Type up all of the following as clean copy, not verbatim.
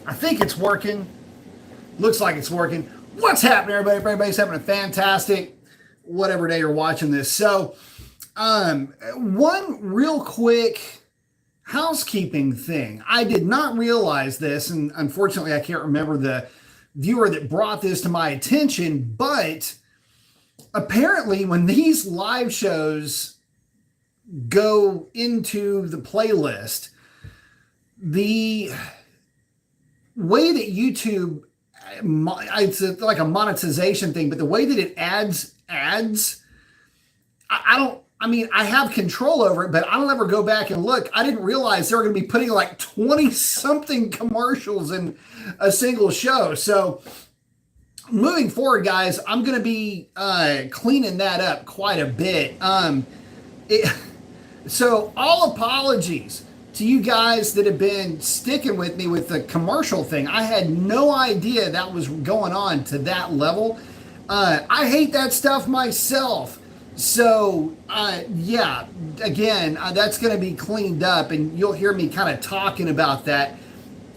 I think it's working. Looks like it's working. What's happening, everybody? Everybody's having a fantastic whatever day you're watching this. So, one real quick housekeeping thing. I did not realize this, and unfortunately, I can't remember the viewer that brought this to my attention, but apparently, when these live shows go into the playlist, the way that YouTube, it's like a monetization thing, but the way that it adds ads, I have control over it, but I don't ever go back and look. I didn't realize they were going to be putting like 20 something commercials in a single show. So moving forward, guys, I'm going to be cleaning that up quite a bit. So all apologies to you guys that have been sticking with me with the commercial thing. I had no idea that was going on to that level. I hate that stuff myself. So, yeah, again, that's going to be cleaned up, and you'll hear me kind of talking about that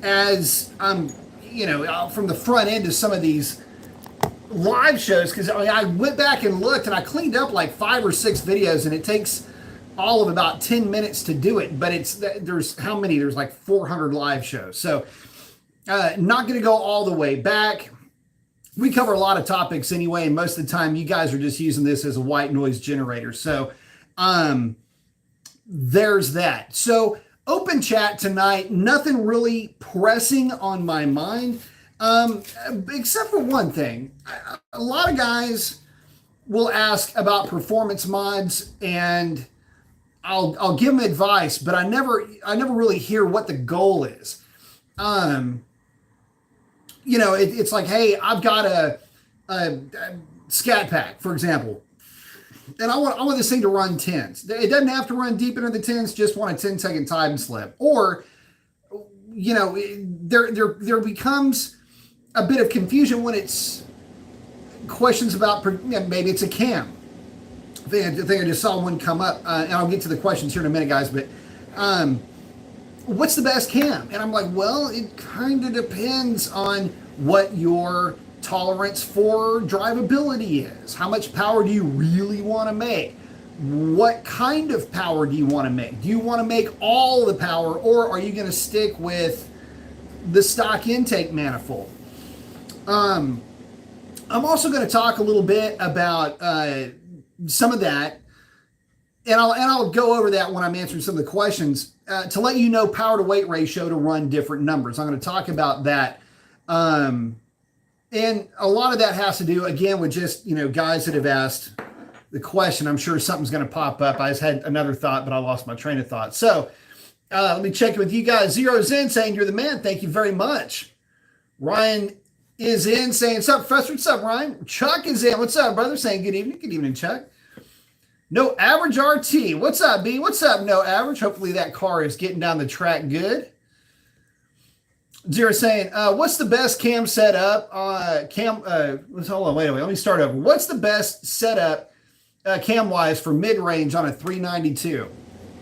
as I'm, from the front end of some of these live shows, because I went back and looked, and I cleaned up like 5 or 6 videos, and it takes all of about 10 minutes to do it, but there's how many? There's like 400 live shows. So, not going to go all the way back. We cover a lot of topics anyway, and most of the time you guys are just using this as a white noise generator. So there's that. So open chat tonight, nothing really pressing on my mind, except for one thing. A lot of guys will ask about performance mods, and I'll give them advice, but I never really hear what the goal is. It's like, hey, I've got a scat pack, for example, and I want this thing to run 10s. It doesn't have to run deep into the 10s, just want a 10-second time slip. Or, there becomes a bit of confusion when it's questions about, maybe it's a cam. I think I just saw one come up, and I'll get to the questions here in a minute, guys, but what's the best cam? And I'm like, well, it kind of depends on what your tolerance for drivability is. How much power do you really want to make? What kind of power do you want to make? Do you want to make all the power, or are you going to stick with the stock intake manifold? I'm also going to talk a little bit about some of that, and I'll go over that when I'm answering some of the questions to let you know power to weight ratio to run different numbers. I'm going to talk about that. And a lot of that has to do, again, with just, guys that have asked the question. I'm sure something's going to pop up. I just had another thought, but I lost my train of thought. So let me check it with you guys. Zero's in saying you're the man. Thank you very much. Ryan is in saying, what's up, Professor? What's up, Ryan? Chuck is in. What's up, brother? Saying good evening. Good evening, Chuck. No Average RT. What's up, B? What's up, No Average? Hopefully that car is getting down the track good. Zero saying, what's the best cam setup? Hold on, wait. Let me start over. What's the best setup cam-wise for mid-range on a 392?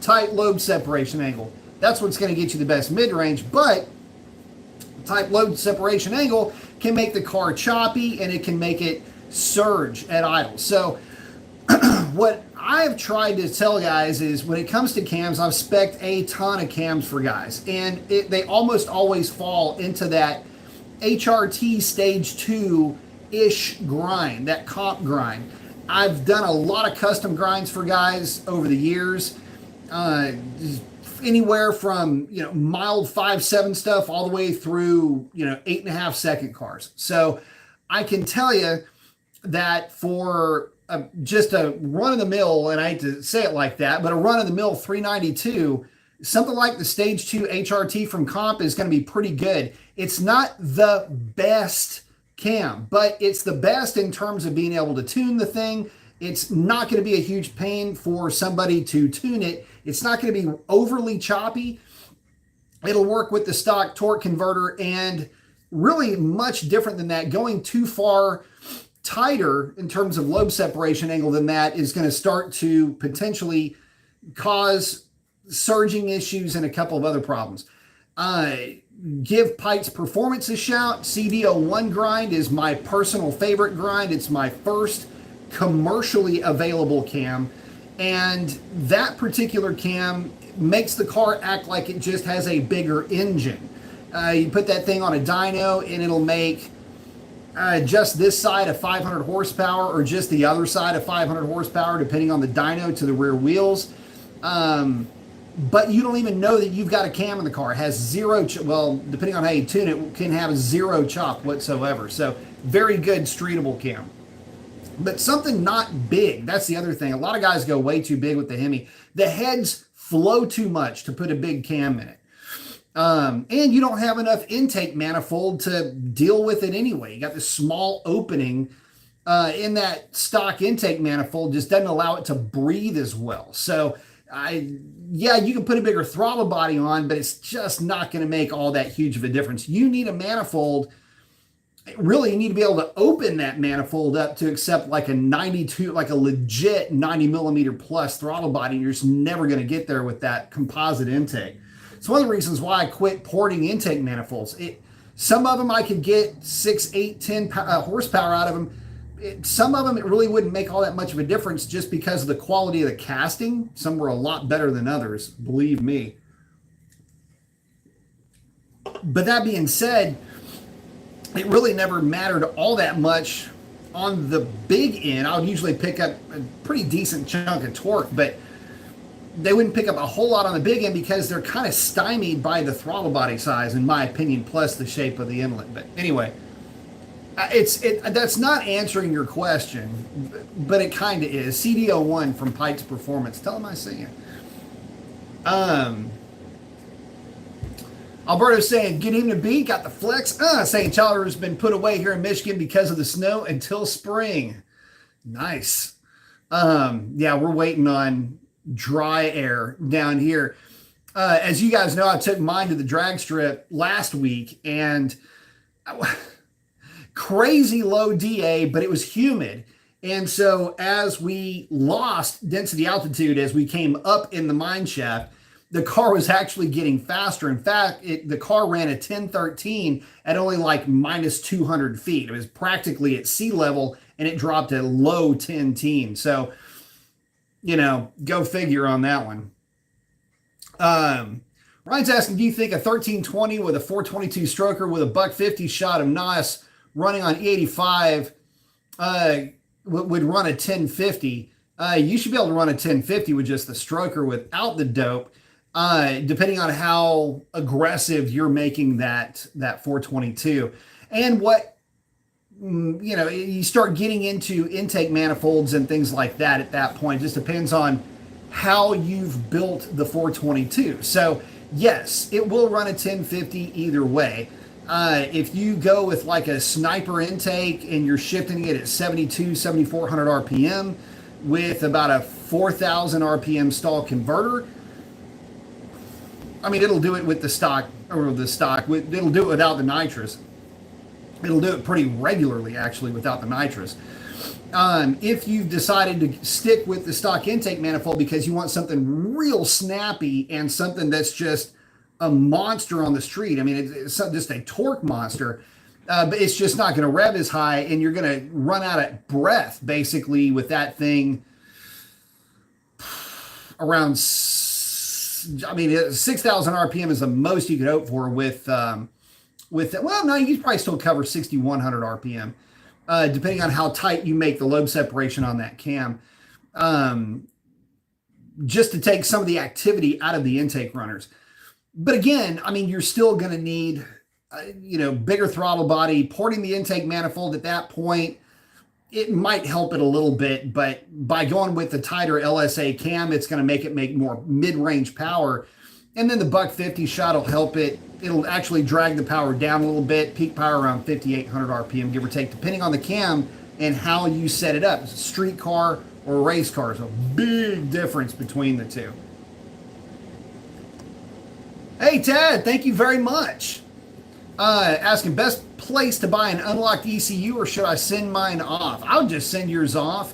Tight lobe separation angle. That's what's going to get you the best mid-range, but tight lobe separation angle can make the car choppy, and it can make it surge at idle. So what I've tried to tell guys is when it comes to cams, I've spec'd a ton of cams for guys, and they almost always fall into that HRT stage 2-ish grind, that comp grind. I've done a lot of custom grinds for guys over the years, anywhere from mild 5.7 stuff all the way through 8.5 second cars. So I can tell you that for just a run-of-the-mill, and I hate to say it like that, but a run-of-the-mill 392, something like the Stage 2 HRT from Comp is going to be pretty good. It's not the best cam, but it's the best in terms of being able to tune the thing. It's not going to be a huge pain for somebody to tune it. It's not going to be overly choppy. It'll work with the stock torque converter, and really much different than that. Going too far tighter in terms of lobe separation angle than that is going to start to potentially cause surging issues and a couple of other problems. give Pite's Performance a shout. CDO1 grind is my personal favorite grind. It's my first commercially available cam, and that particular cam makes the car act like it just has a bigger engine. You put that thing on a dyno and it'll make just this side of 500 horsepower or just the other side of 500 horsepower, depending on the dyno to the rear wheels. But you don't even know that you've got a cam in the car. It has zero, well, depending on how you tune it, can have zero chop whatsoever. So very good streetable cam. But something not big. That's the other thing. A lot of guys go way too big with the Hemi. The heads flow too much to put a big cam in it. And you don't have enough intake manifold to deal with it anyway. You got this small opening in that stock intake manifold, just doesn't allow it to breathe as well. So yeah, you can put a bigger throttle body on, but it's just not going to make all that huge of a difference. You need a manifold. Really, you need to be able to open that manifold up to accept like a 92, like a legit 90 millimeter plus throttle body. You're just never going to get there with that composite intake. It's one of the reasons why I quit porting intake manifolds. Some of them I could get 6, 8, 10 horsepower out of them. Some of them, it really wouldn't make all that much of a difference just because of the quality of the casting. Some were a lot better than others, believe me. But that being said, it really never mattered all that much on the big end. I would usually pick up a pretty decent chunk of torque, but they wouldn't pick up a whole lot on the big end because they're kind of stymied by the throttle body size, in my opinion, plus the shape of the inlet. But anyway, that's not answering your question, but it kind of is. CDO1 from Pite's Performance. Tell them I see you. Alberto's saying, good evening, B. Got the flex. Saying Tyler has been put away here in Michigan because of the snow until spring. Nice. Yeah, we're waiting on dry air down here. As you guys know, I took mine to the drag strip last week, and crazy low DA, but it was humid. And so as we lost density altitude, as we came up in the mine shaft, the car was actually getting faster. In fact, the car ran a 1013 at only like minus 200 feet. It was practically at sea level, and it dropped a low 10-teen. So, you know, go figure on that one. Ryan's asking, do you think a 1320 with a 422 stroker with a $150 shot of NOS running on E85 would run a 1050? You should be able to run a 1050 with just the stroker without the dope. Depending on how aggressive you're making that 422. And what, you know, you start getting into intake manifolds and things like that at that point. It just depends on how you've built the 422. So yes, it will run a 1050 either way. If you go with like a sniper intake and you're shifting it at 7,400 RPM with about a 4,000 RPM stall converter, I mean, it'll do it with the stock, it'll do it without the nitrous. It'll do it pretty regularly, actually, without the nitrous. If you've decided to stick with the stock intake manifold because you want something real snappy and something that's just a monster on the street, I mean, it's just a torque monster, but it's just not going to rev as high, and you're going to run out of breath, basically, with that thing around, I mean, 6,000 RPM is the most you could hope for with well, no, you probably still cover 6,100 RPM, depending on how tight you make the lobe separation on that cam, just to take some of the activity out of the intake runners. But again, I mean, you're still going to need, you know, bigger throttle body. Porting the intake manifold at that point, it might help it a little bit, but by going with the tighter LSA cam, it's going to make it make more mid-range power. And then the $150 shot will help it. It'll actually drag the power down a little bit, peak power around 5,800 RPM, give or take, depending on the cam and how you set it up. It's a street car or a race car. There's a big difference between the two. Hey, Ted, thank you very much. Asking, best place to buy an unlocked ECU, or should I send mine off? I would just send yours off.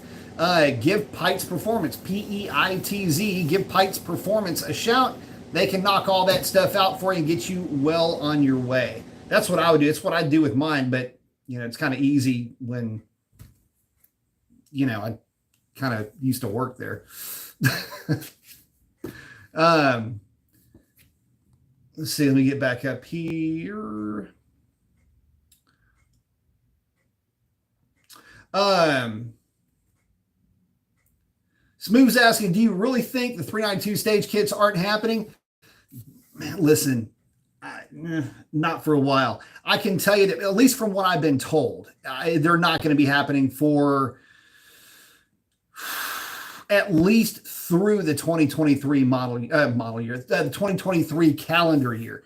Give Pite's Performance, P-E-I-T-Z, give Pite's Performance a shout. They can knock all that stuff out for you and get you well on your way. That's what I would do. It's what I do with mine, but it's kind of easy when, I kind of used to work there. Let's see, let me get back up here. Smooth's asking, do you really think the 392 stage kits aren't happening? Man, listen, not for a while. I can tell you that, at least from what I've been told, they're not going to be happening for at least through the 2023 model year, the 2023 calendar year.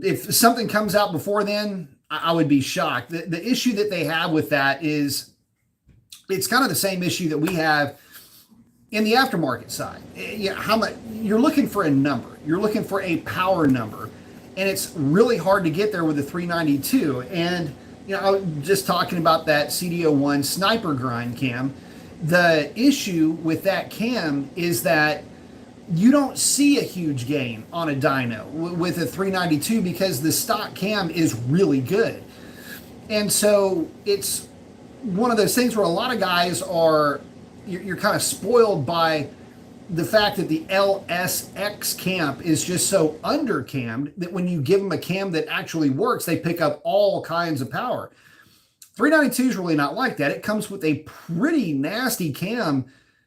If something comes out before then, I would be shocked. The issue that they have with that is it's kind of the same issue that we have in the aftermarket side. How much you're looking for a number, you're looking for a power number, and it's really hard to get there with the 392. And I was just talking about that CD01 sniper grind cam. The issue with that cam is that you don't see a huge gain on a dyno with a 392 because the stock cam is really good. And so it's one of those things where a lot of guys you're kind of spoiled by the fact that the LSX cam is just so undercammed that when you give them a cam that actually works, they pick up all kinds of power. 392 is really not like that. It comes with a pretty nasty cam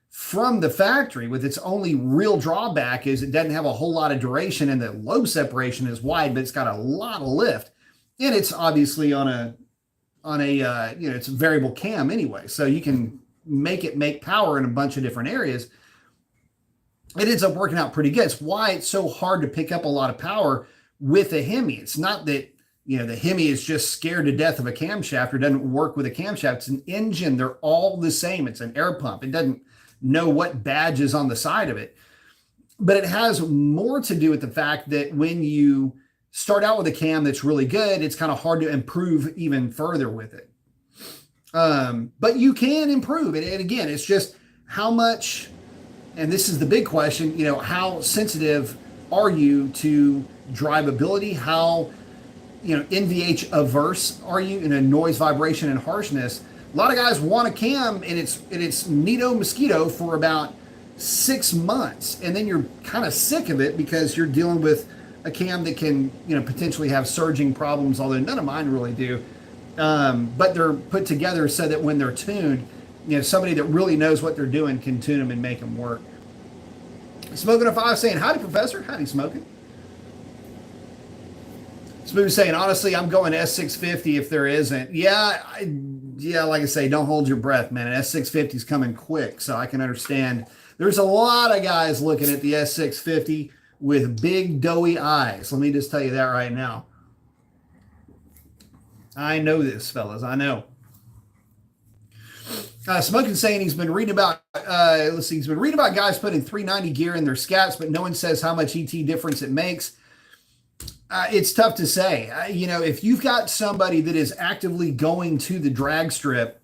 from the factory, with its only real drawback is it doesn't have a whole lot of duration and the lobe separation is wide, but it's got a lot of lift. And it's obviously on a it's a variable cam anyway. So you can make power in a bunch of different areas. It ends up working out pretty good. It's why it's so hard to pick up a lot of power with a Hemi. It's not that the Hemi is just scared to death of a camshaft or doesn't work with a camshaft. It's an engine. They're all the same. It's an air pump. It doesn't know what badge is on the side of it. But it has more to do with the fact that when you start out with a cam that's really good, it's kind of hard to improve even further with it. But you can improve it. And again, it's just how much, and this is the big question, how sensitive are you to drivability? How NVH averse are you in noise, vibration, and harshness? A lot of guys want a cam and it's neato mosquito for about 6 months, and then you're kind of sick of it because you're dealing with a cam that can potentially have surging problems, although none of mine really do. But they're put together so that when they're tuned, somebody that really knows what they're doing can tune them and make them work. Smoking a 5 saying, howdy, Professor. Howdy, Smoking. Smooth saying, honestly, I'm going S650 if there isn't. Yeah, like I say, don't hold your breath, man. An S650 is coming quick, so I can understand. There's a lot of guys looking at the S650 with big, doughy eyes. Let me just tell you that right now. I know this, fellas. I know. Smoking saying he's been reading about, he's been reading about guys putting 390 gear in their scats, but no one says how much ET difference it makes. It's tough to say. If you've got somebody that is actively going to the drag strip,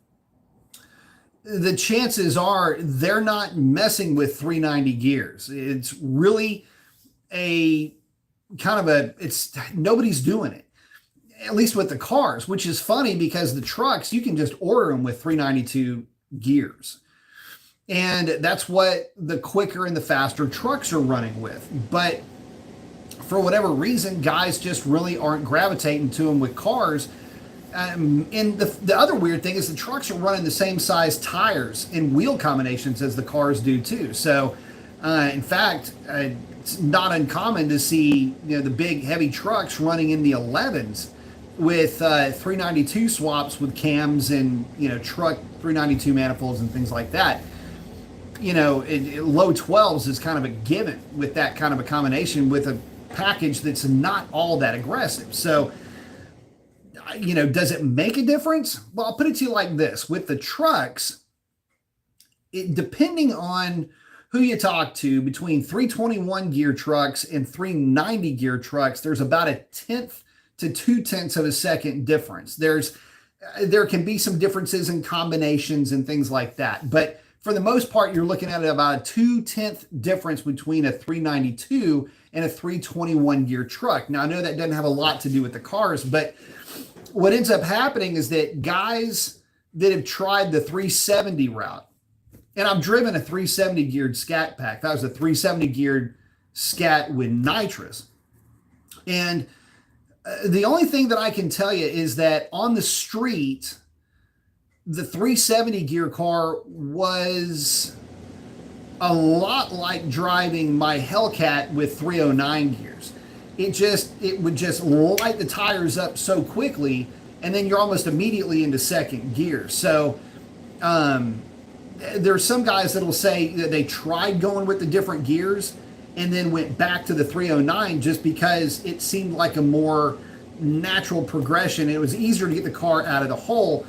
the chances are they're not messing with 390 gears. It's really nobody's doing it, at least with the cars, which is funny because the trucks, you can just order them with 392 gears. And that's what the quicker and the faster trucks are running with. But for whatever reason, guys just really aren't gravitating to them with cars. And the other weird thing is the trucks are running the same size tires and wheel combinations as the cars do too. So in fact, it's not uncommon to see the big heavy trucks running in the 11s with 392 swaps with cams and truck 392 manifolds and things like that. Low 12s is kind of a given with that kind of a combination with a package that's not all that aggressive. So does it make a difference? Well, I'll put it to you like this. With the trucks, depending on who you talk to, between 321 gear trucks and 390 gear trucks, there's about 1/10 to 2/10 of a second difference. There can be some differences in combinations and things like that. But for the most part, you're looking at about a 2/10 difference between a 392 and a 321 gear truck. Now, I know that doesn't have a lot to do with the cars, but what ends up happening is that guys that have tried the 370 route, and I've driven a 370 geared Scat Pack. That was a 370 geared Scat with nitrous. And the only thing that I can tell you is that on the street, the 370 gear car was a lot like driving my Hellcat with 309 gears. It would just light the tires up so quickly, and then you're almost immediately into second gear. So there's some guys that'll say that they tried going with the different gears and then went back to the 309 just because it seemed like a more natural progression. It was easier to get the car out of the hole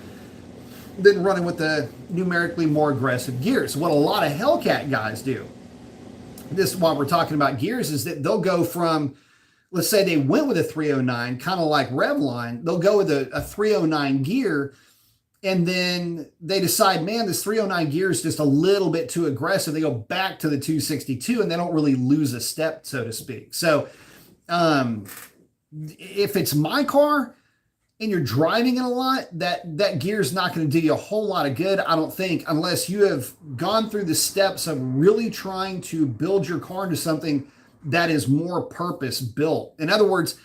than running with the numerically more aggressive gears. What a lot of Hellcat guys do, this is why we're talking about gears, is that they'll go from, let's say they went with a 309, kind of like Revlon, they'll go with a 309 gear, and then they decide, man, this 309 gear is just a little bit too aggressive. They go back to the 262 and they don't really lose a step, so to speak. So if it's my car and you're driving it a lot, that gear is not going to do you a whole lot of good, I don't think, unless you have gone through the steps of really trying to build your car into something that is more purpose built. In other words,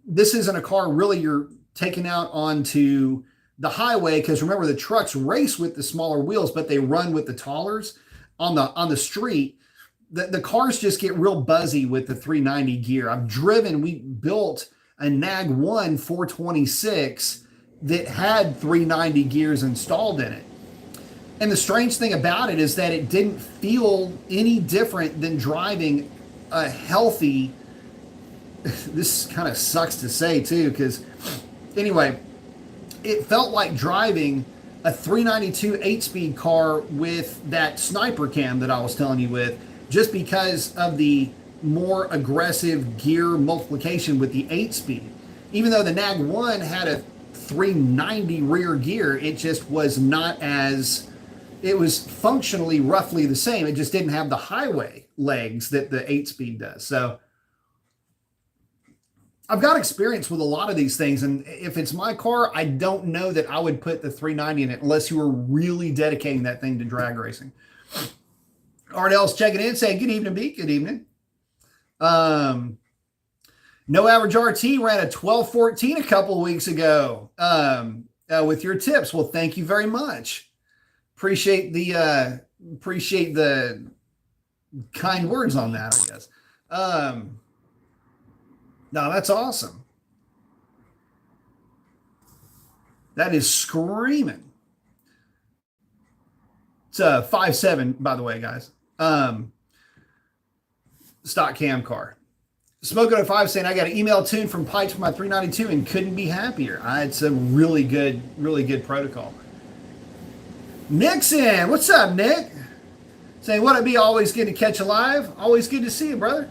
this isn't a car really you're taking out onto the highway, because remember, the trucks race with the smaller wheels, but they run with the tallers on the street. The cars just get real buzzy with the 390 gear. We built a Nag 1 426 that had 390 gears installed in it. And the strange thing about it is that it didn't feel any different than driving a healthy, this kind of sucks to say too, because anyway, it felt like driving a 392 8-speed car with that sniper cam that I was telling you with, just because of the more aggressive gear multiplication with the 8-speed. Even though the Nag 1 had a 390 rear gear, it just was not as, it was functionally roughly the same. It just didn't have the highway legs that the 8-speed does. So I've got experience with a lot of these things, and if it's my car, I don't know that I would put the 390 in it unless you were really dedicating that thing to drag racing. Ardell's checking in, saying, good evening, Beat. Good evening. No Average RT ran a 12:14 a couple of weeks ago with your tips. Well, thank you very much. Appreciate the kind words on that, I guess. No, that's awesome. That is screaming. It's a 5.7, by the way, guys. Stock cam car. Smoking at 5 saying, I got an email tune from Pipes for my 392 and couldn't be happier. It's a really good protocol. Nixon, what's up, Nick? Saying, what it be always good to catch you live? Always good to see you, brother.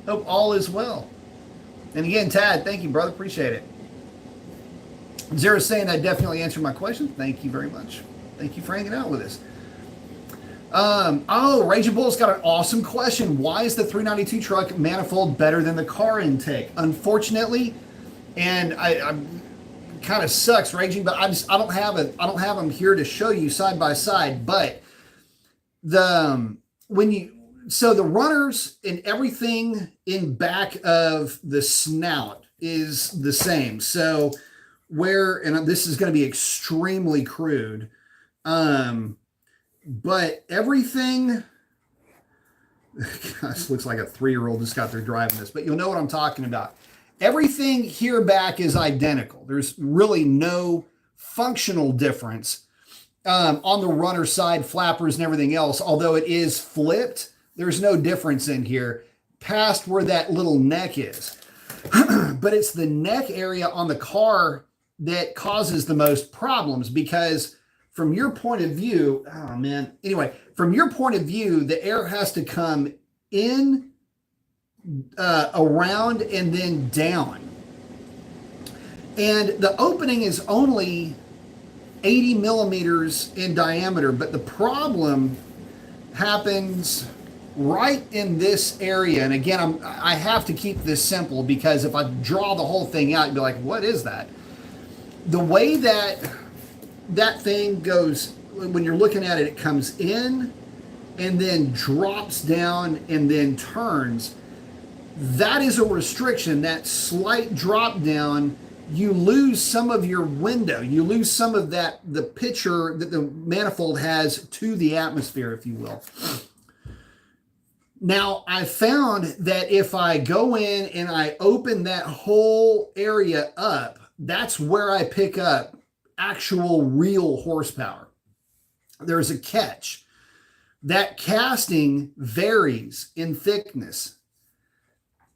Hope all is well. And again, Tad, thank you, brother. Appreciate it. Zero saying I definitely answered my question. Thank you very much. Thank you for hanging out with us. Raging Bull's got an awesome question. Why is the 392 truck manifold better than the car intake? Unfortunately, and I'm kind of sucks, Raging, but I don't have them here to show you side by side. But the runners and everything in back of the snout is the same. So and this is going to be extremely crude, but everything, gosh, looks like a 3-year-old just got there driving this, but you'll know what I'm talking about. Everything here back is identical. There's really no functional difference on the runner side, flappers and everything else. Although it is flipped, there's no difference in here past where that little neck is. But it's the neck area on the car that causes the most problems, because from your point of view, from your point of view, the air has to come in, around, and then down. And the opening is only 80 millimeters in diameter, but the problem happens right in this area. And again, I have to keep this simple because if I draw the whole thing out, you'd be like, what is that? The way that that thing goes, when you're looking at it, it comes in and then drops down and then turns. That is a restriction. That slight drop down, you lose some of your window. You lose some of that, the picture that the manifold has to the atmosphere, if you will. Now, I found that if I go in and I open that whole area up, that's where I pick up actual real horsepower. There's a catch. That casting varies in thickness.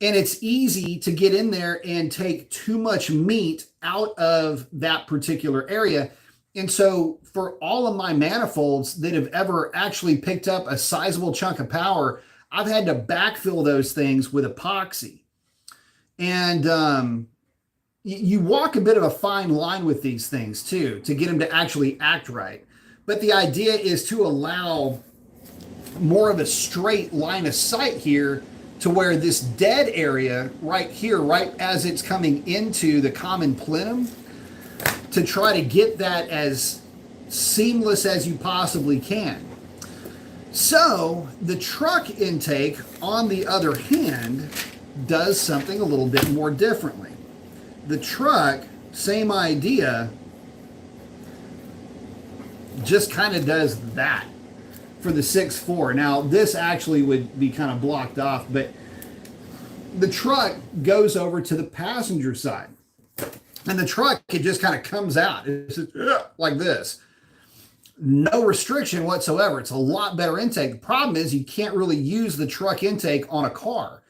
And it's easy to get in there and take too much meat out of that particular area. And so for all of my manifolds that have ever actually picked up a sizable chunk of power, I've had to backfill those things with epoxy. And you walk a bit of a fine line with these things too, to get them to actually act right. But the idea is to allow more of a straight line of sight here, to where this dead area right here, right as it's coming into the common plenum, to try to get that as seamless as you possibly can. So the truck intake, on the other hand, does something a little bit more differently. The truck, same idea, just kind of does that for the 6.4. Now, this actually would be kind of blocked off, but the truck goes over to the passenger side. And the truck, it just kind of comes out. It's just like this. No restriction whatsoever. It's a lot better intake. The problem is you can't really use the truck intake on a car.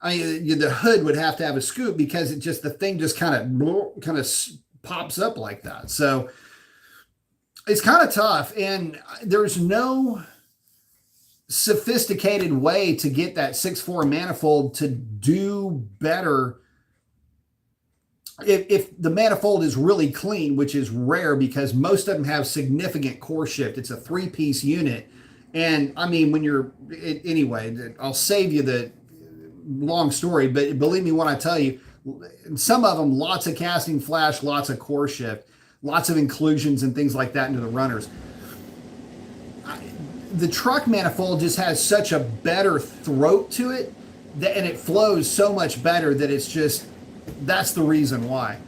I mean, the hood would have to have a scoop because it just, the thing just kind of pops up like that. So it's kind of tough. And there's no sophisticated way to get that 6.4 manifold to do better. If the manifold is really clean, which is rare because most of them have significant core shift. It's a 3-piece unit. And I mean, when you're, anyway, I'll save you the long story, but believe me when I tell you, some of them, lots of casting flash, lots of core shift, lots of inclusions and things like that into the runners. The truck manifold just has such a better throat to it, and it flows so much better that it's just, that's the reason why.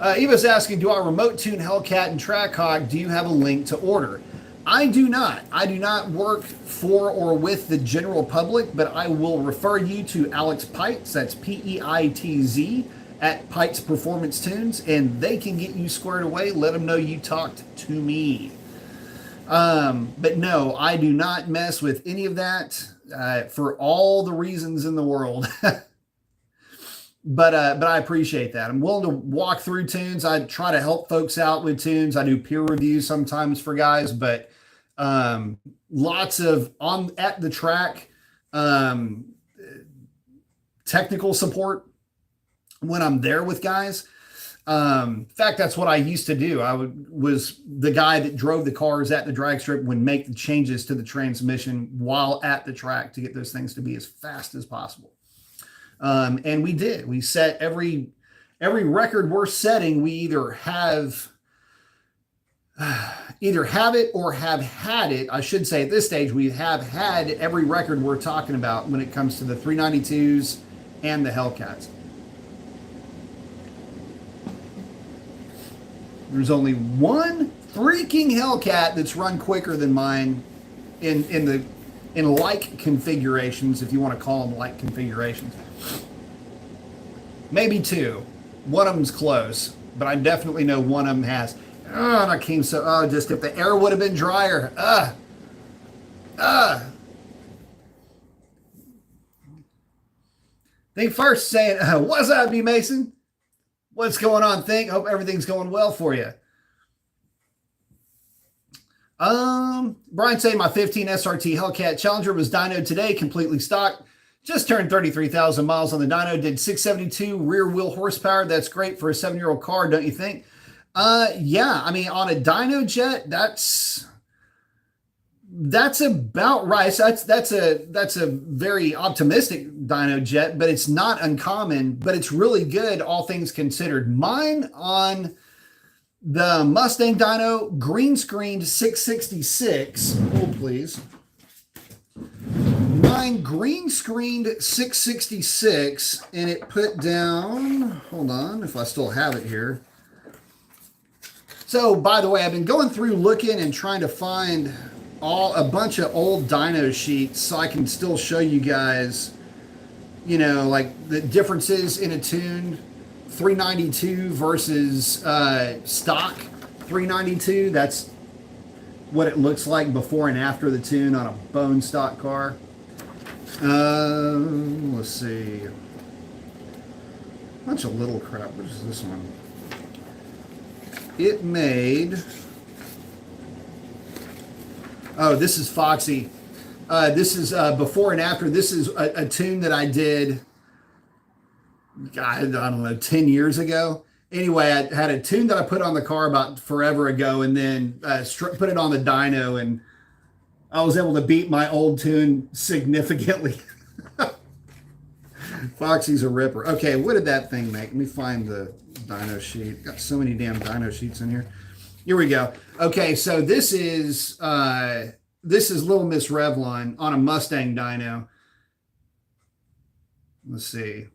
Eva's asking, do I remote tune Hellcat and Trackhawk? Do you have a link to order? I do not. I do not work for or with the general public, but I will refer you to Alex Peitz, that's Peitz, at Peitz Performance Tunes, and they can get you squared away. Let them know you talked to me. But no, I do not mess with any of that for all the reasons in the world. But I appreciate that. I'm willing to walk through tunes. I try to help folks out with tunes. I do peer reviews sometimes for guys, but lots of at the track technical support when I'm there with guys. In fact, that's what I used to do. I was the guy that drove the cars at the drag strip, would make the changes to the transmission while at the track to get those things to be as fast as possible. And we did. We set every record we're setting. We either have it or have had it. I should say at this stage, we have had every record we're talking about when it comes to the 392s and the Hellcats. There's only one freaking Hellcat that's run quicker than mine in like configurations, if you want to call them like configurations. Maybe two. One of them's close, but I definitely know one of them has. Oh, and I came so, just if the air would have been drier. Think first saying, what's up, B. Mason? What's going on? Hope everything's going well for you. Brian saying my 15 SRT Hellcat Challenger was dynoed today, completely stock. Just turned 33,000 miles on the dyno. Did 672 rear wheel horsepower. That's great for a 7-year-old car, don't you think? Yeah, I mean, on a dyno jet, that's about right. So that's a very optimistic dyno jet, but it's not uncommon, but it's really good, all things considered. Mine on the Mustang dyno, green screened 666. Hold, please. Mine green screened 666, and it put down, hold on, if I still have it here. So, by the way, I've been going through looking and trying to find a bunch of old dyno sheets so I can still show you guys, you know, like the differences in a tune 392 versus stock 392. That's what it looks like before and after the tune on a bone stock car. Let's see. Bunch of little crap. What is this one? It made. Oh, this is Foxy. This is before and after. This is a tune that I did, God, I don't know, 10 years ago. Anyway, I had a tune that I put on the car about forever ago, and then put it on the dyno, and I was able to beat my old tune significantly. Foxy's a ripper. Okay, what did that thing make? Let me find the dyno sheet. Got so many damn dyno sheets in here. Here we go. Okay, so this is Little Miss Revlon on a Mustang dyno. Let's see.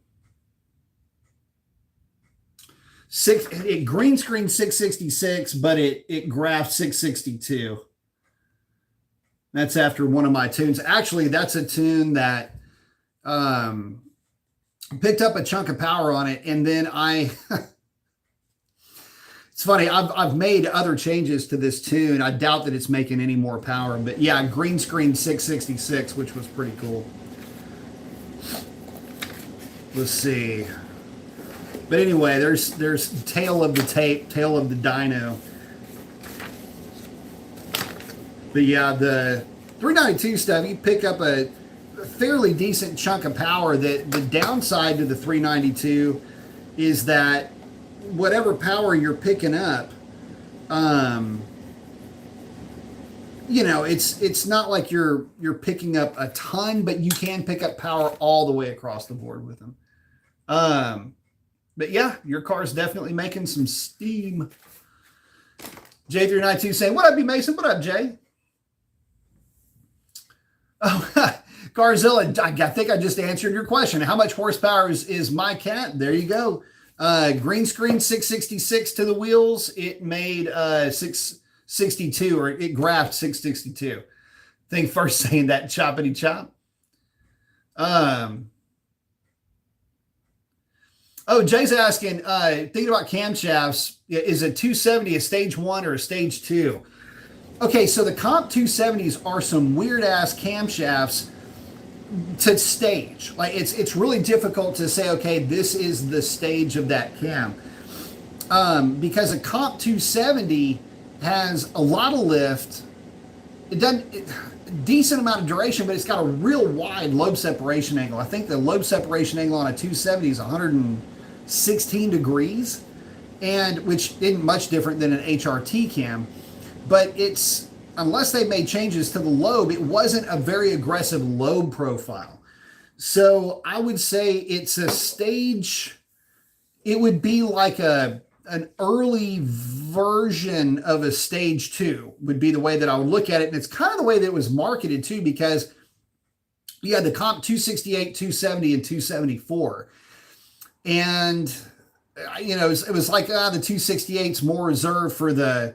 It green screen 666, but it graphed 662. That's after one of my tunes. Actually, that's a tune that picked up a chunk of power on it, and then it's funny, I've made other changes to this tune. I doubt that it's making any more power, but yeah, green screen 666, which was pretty cool. Let's see. But anyway, there's tail of the tape, tail of the dyno. But yeah, the 392 stuff, you pick up a fairly decent chunk of power. The downside to the 392 is that whatever power you're picking up, you know, it's not like you're picking up a ton, but you can pick up power all the way across the board with them. But yeah, your car's definitely making some steam. J392 saying, "What up, B Mason? What up, Jay?" Oh, Garzilla, I think I just answered your question. How much horsepower is my cat? There you go. Green screen 666 to the wheels. It made 662, or it graphed 662. I think first saying that choppity chop. Oh, Jay's asking, thinking about camshafts, is a 270 a stage 1 or a stage 2? Okay, so the comp 270s are some weird ass camshafts to stage. Like it's really difficult to say, okay, this is the stage of that cam. Because a comp 270 has a lot of lift. It doesn't, decent amount of duration, but it's got a real wide lobe separation angle. I think the lobe separation angle on a 270 is 116 degrees, and which isn't much different than an HRT cam. But it's, unless they made changes to the lobe, it wasn't a very aggressive lobe profile. So I would say it's a stage, it would be like an early version of a stage 2 would be the way that I would look at it. And it's kind of the way that it was marketed too, because you had the comp 268, 270, and 274. And, you know, it was like the 268's more reserved for the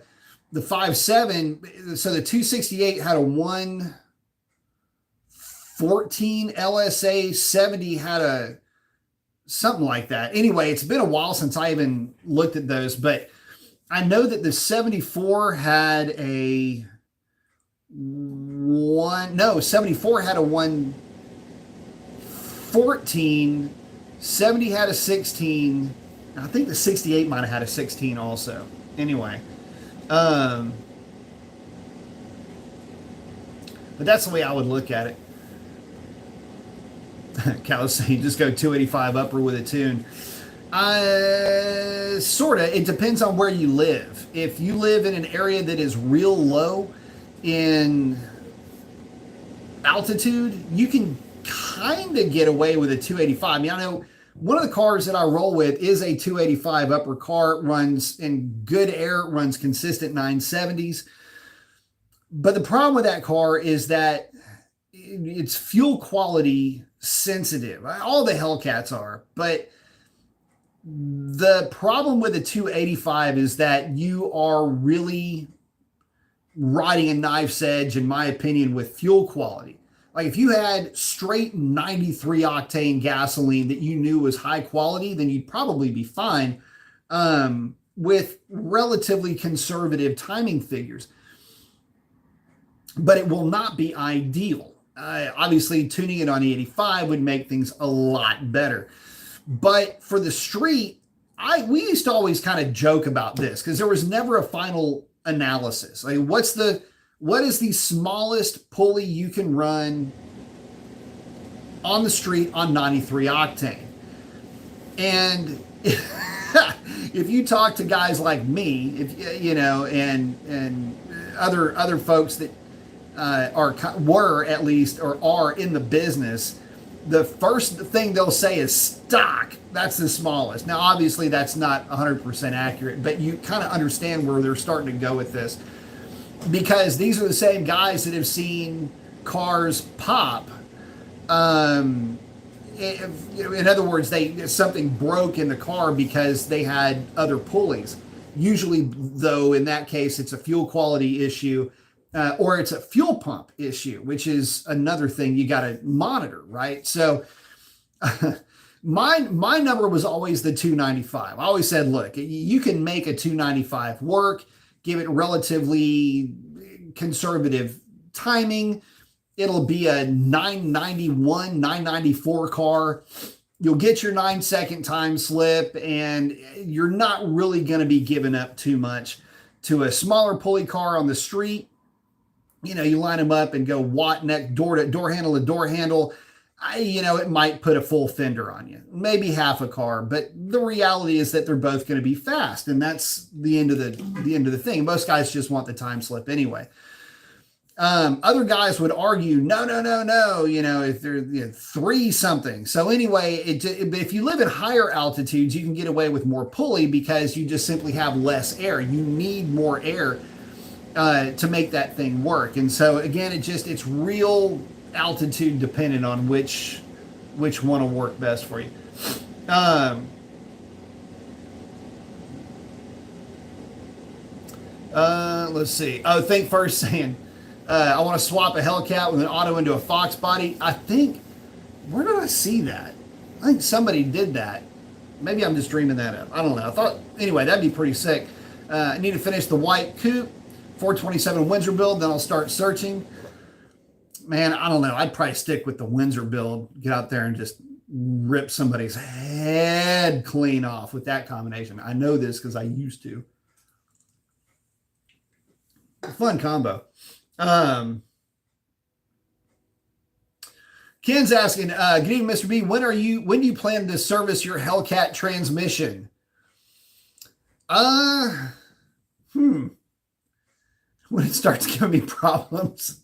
5.7. So the 268 had a 114 LSA, 70 had a something like that. Anyway, it's been a while since I even looked at those, but I know that the 74 had a 74 had a 114, 70 had a 16. I think the 68 might have had a 16 also. Anyway, but that's the way I would look at it. Cal's saying just go 285 upper with a tune. Sort of. It depends on where you live. If you live in an area that is real low in altitude, you can kind of get away with a 285. I mean, I know one of the cars that I roll with is a 285 upper car. It runs in good air, it runs consistent 970s. But the problem with that car is that it's fuel quality sensitive. All the Hellcats are, but the problem with the 285 is that you are really riding a knife's edge, in my opinion, with fuel quality. Like if you had straight 93 octane gasoline that you knew was high quality, then you'd probably be fine with relatively conservative timing figures. But it will not be ideal. Obviously, tuning it on 85 would make things a lot better. But for the street, we used to always kind of joke about this because there was never a final analysis. Like, what is the smallest pulley you can run on the street on 93 octane? And if you talk to guys like me, and other folks that were at least or are in the business, the first thing they'll say is stock. That's the smallest. Now, obviously, that's not 100% accurate, but you kind of understand where they're starting to go with this, because these are the same guys that have seen cars pop. In other words, something broke in the car because they had other pulleys. Usually, though, in that case, it's a fuel quality issue. Or it's a fuel pump issue, which is another thing you got to monitor, right? So my number was always the 295. I always said, look, you can make a 295 work, give it relatively conservative timing. It'll be a 991, 994 car. You'll get your 9-second time slip, and you're not really going to be giving up too much to a smaller pulley car on the street. You line them up and go watt neck, door handle to door handle. It might put a full fender on you, maybe half a car, but the reality is that they're both going to be fast, and that's the end of the thing. Most guys just want the time slip anyway. Other guys would argue, no. If they're 3 something. So anyway, but if you live at higher altitudes, you can get away with more pulley because you just simply have less air. You need more air to make that thing work. And so again, it's real altitude dependent on which one will work best for you. Let's see. Oh, Think First saying, I want to swap a Hellcat with an auto into a Fox body. Where did I see that? I think somebody did that. Maybe I'm just dreaming that up. I don't know. Anyway, that'd be pretty sick. I need to finish the white coupe, 427 Windsor build, then I'll start searching. Man, I don't know. I'd probably stick with the Windsor build, get out there and just rip somebody's head clean off with that combination. I know this because I used to. Fun combo. Ken's asking, good evening, Mr. B. When do you plan to service your Hellcat transmission? When it starts giving me problems.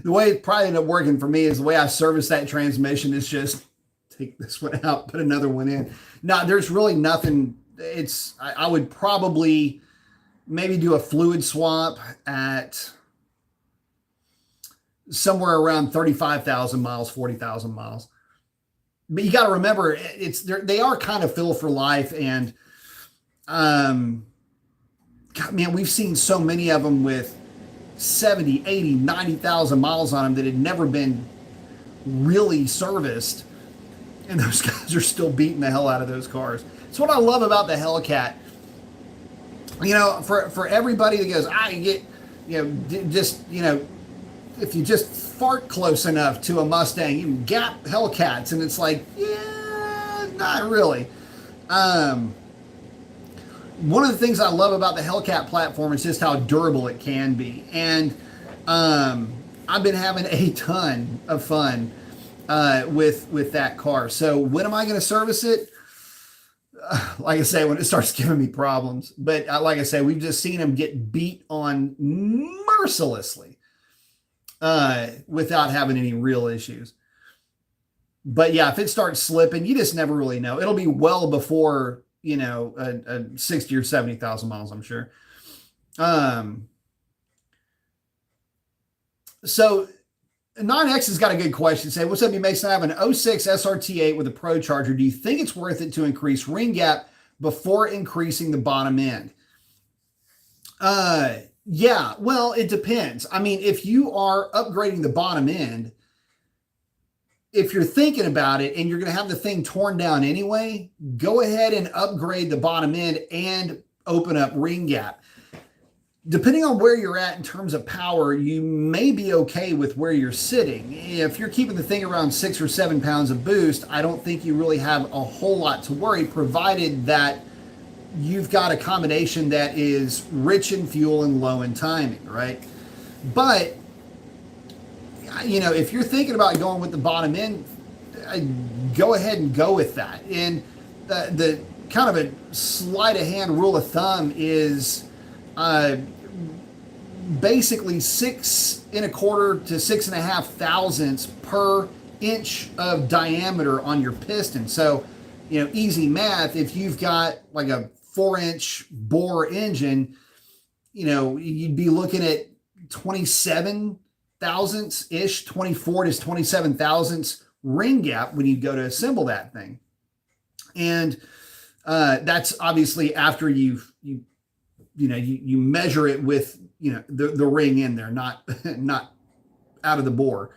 The way it probably ended up working for me is the way I service that transmission is just take this one out, put another one in. No, there's really nothing. I would probably maybe do a fluid swap at somewhere around 35,000 miles, 40,000 miles. But you got to remember, they are kind of fill for life, and God, man, we've seen so many of them with 70, 80, 90,000 miles on them that had never been really serviced. And those guys are still beating the hell out of those cars. It's what I love about the Hellcat. For everybody that goes, if you just fart close enough to a Mustang, you can gap Hellcats. And it's like, yeah, not really. One of the things I love about the Hellcat platform is just how durable it can be. And I've been having a ton of fun with that car. So when am I going to service it? like I say, when it starts giving me problems. But like I say, we've just seen them get beat on mercilessly without having any real issues. But yeah, if it starts slipping, you just never really know. It'll be well before, a 60 or 70,000 miles, I'm sure. So 9X has got a good question. Say, what's up, you Mason? I have an '06 SRT8 with a Pro Charger. Do you think it's worth it to increase ring gap before increasing the bottom end? Yeah, well, it depends. I mean, if you are upgrading the bottom end, if you're thinking about it and you're going to have the thing torn down anyway, go ahead and upgrade the bottom end and open up ring gap. Depending on where you're at in terms of power, you may be okay with where you're sitting. If you're keeping the thing around 6 or 7 pounds of boost, I don't think you really have a whole lot to worry, provided that you've got a combination that is rich in fuel and low in timing, right? But, if you're thinking about going with the bottom end, go ahead and go with that. And the kind of a sleight of hand rule of thumb is basically 6 1/4 to 6.5 thousandths per inch of diameter on your piston. So, easy math, if you've got like a 4-inch bore engine, you'd be looking at 27 thousandths ish, 24 to 27 thousandths ring gap when you go to assemble that thing. And that's obviously after you measure it with the ring in there, not out of the bore.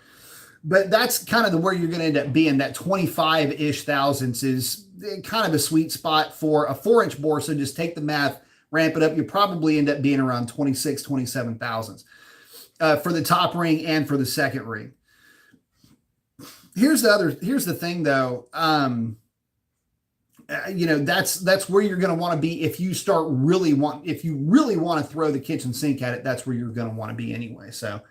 But that's kind of where you're going to end up being. That 25-ish thousandths is kind of a sweet spot for a 4-inch bore. So just take the math, ramp it up. You probably end up being around 26, 27 thousandths for the top ring and for the second ring. Here's the thing though. That's where you're going to want to be if you really want to throw the kitchen sink at it. That's where you're going to want to be anyway. So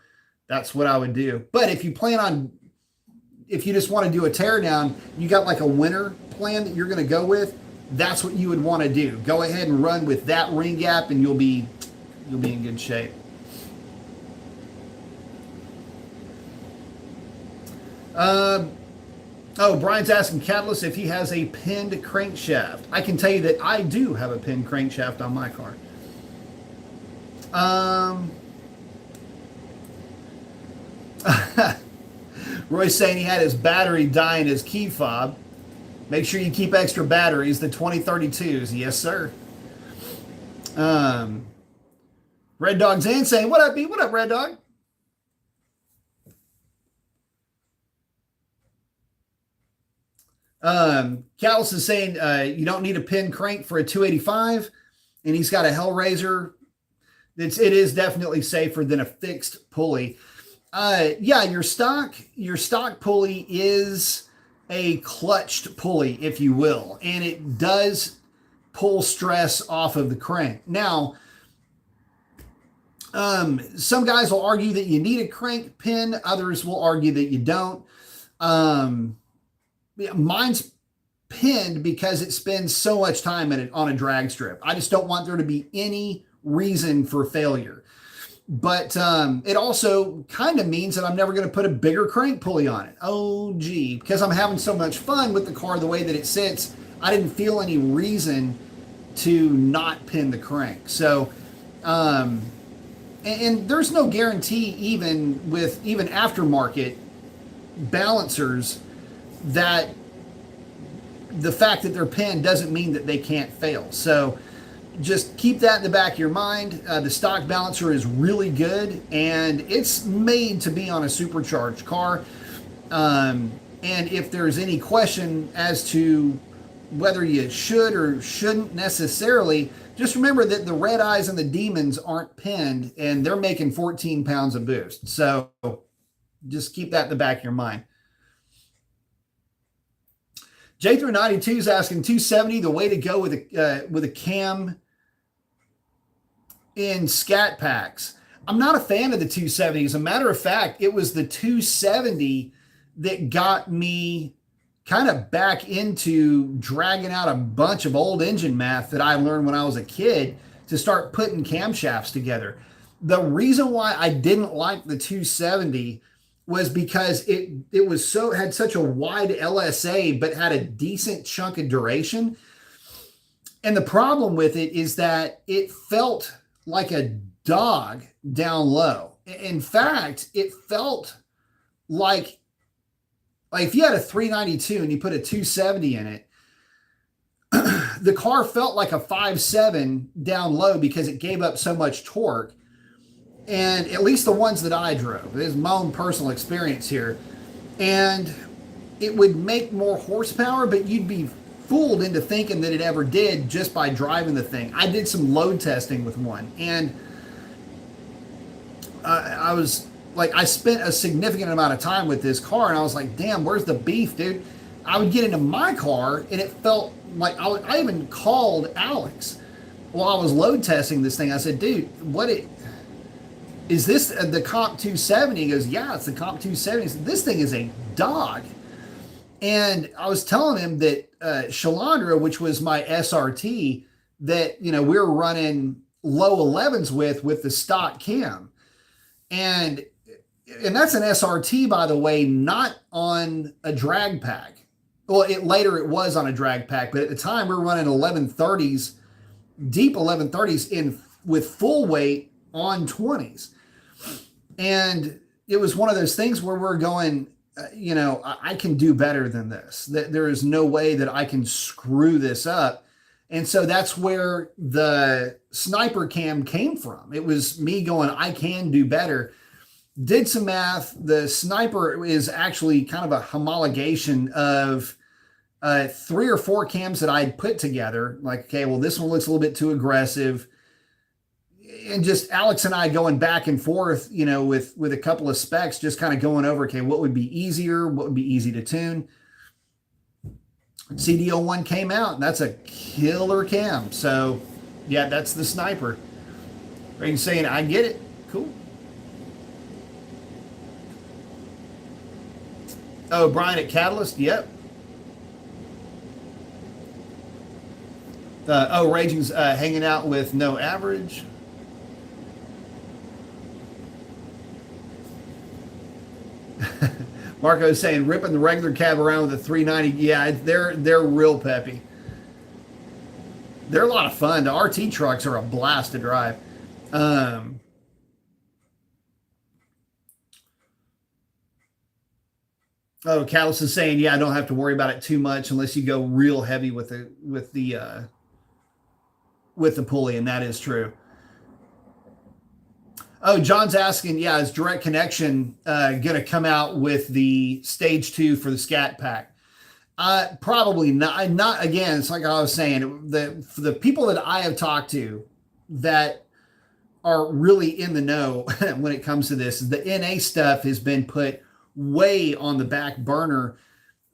that's what I would do. But if you just want to do a teardown, you got like a winter plan that you're going to go with, that's what you would want to do. Go ahead and run with that ring gap and you'll be in good shape. Brian's asking Catalyst if he has a pinned crankshaft. I can tell you that I do have a pinned crankshaft on my car. Roy's saying he had his battery die in his key fob. Make sure you keep extra batteries, the 2032s. Yes, sir. Red Dog Zan saying, what up, B? What up, Red Dog? Callis is saying you don't need a pin crank for a 285, and he's got a Hellraiser. It is definitely safer than a fixed pulley. Yeah, your stock pulley is a clutched pulley, if you will, and it does pull stress off of the crank. Now, some guys will argue that you need a crank pin. Others will argue that you don't. Mine's pinned because it spends so much time on a drag strip. I just don't want there to be any reason for failure. But it also kind of means that I'm never going to put a bigger crank pulley on it. Oh, gee, because I'm having so much fun with the car the way that it sits, I didn't feel any reason to not pin the crank. So, and there's no guarantee even aftermarket balancers that the fact that they're pinned doesn't mean that they can't fail. So just keep that in the back of your mind. The stock balancer is really good, and it's made to be on a supercharged car. And if there's any question as to whether you should or shouldn't necessarily, just remember that the Redeyes and the Demons aren't pinned, and they're making 14 pounds of boost. So just keep that in the back of your mind. J392 is asking 270 the way to go with a cam in scat packs. I'm not a fan of the 270. As a matter of fact, it was the 270 that got me kind of back into dragging out a bunch of old engine math that I learned when I was a kid to start putting camshafts together. The reason why I didn't like the 270 was because it was so had such a wide LSA but had a decent chunk of duration. And the problem with it is that it felt like a dog down low. In fact, it felt like if you had a 392 and you put a 270 in it, the car felt like a 5.7 down low because it gave up so much torque. And at least the ones that I drove, this is my own personal experience here, and it would make more horsepower, but you'd be fooled into thinking that it ever did just by driving the thing. I did some load testing with one, and I was like, I spent a significant amount of time with this car, and I was like, damn, where's the beef, dude? I would get into my car, and it felt like I even called Alex while I was load testing this thing. I said, dude, is this the Comp 270? He goes, yeah, it's the Comp 270. He said, this thing is a dog. And I was telling him that Shalandra, which was my SRT, that, we were running low 11s with the stock cam. And that's an SRT, by the way, not on a drag pack. Well, later it was on a drag pack, but at the time we were running 1130s, deep 1130s with full weight on 20s. And it was one of those things where we're going, I can do better than this. That there is no way that I can screw this up. And so that's where the sniper cam came from. It was me going, I can do better. Did some math. The sniper is actually kind of a homologation of 3 or 4 cams that I'd put together. Like, okay, well, this one looks a little bit too aggressive. And just Alex and I going back and forth, with a couple of specs, just kind of going over, okay, what would be easier? What would be easy to tune? CDO1 came out, and that's a killer cam. So, yeah, that's the sniper. Are you saying, I get it? Cool. Oh, Brian at Catalyst? Yep. Raging's hanging out with no average. Marco's saying ripping the regular cab around with a 390. Yeah, they're real peppy. They're a lot of fun. The RT trucks are a blast to drive. Catalyst is saying, yeah, I don't have to worry about it too much unless you go real heavy with the pulley, and that is true. Oh, John's asking, yeah, is Direct Connection going to come out with the Stage 2 for the Scat Pack? Probably not. Not again. It's like I was saying, the people that I have talked to that are really in the know when it comes to this, the NA stuff has been put way on the back burner.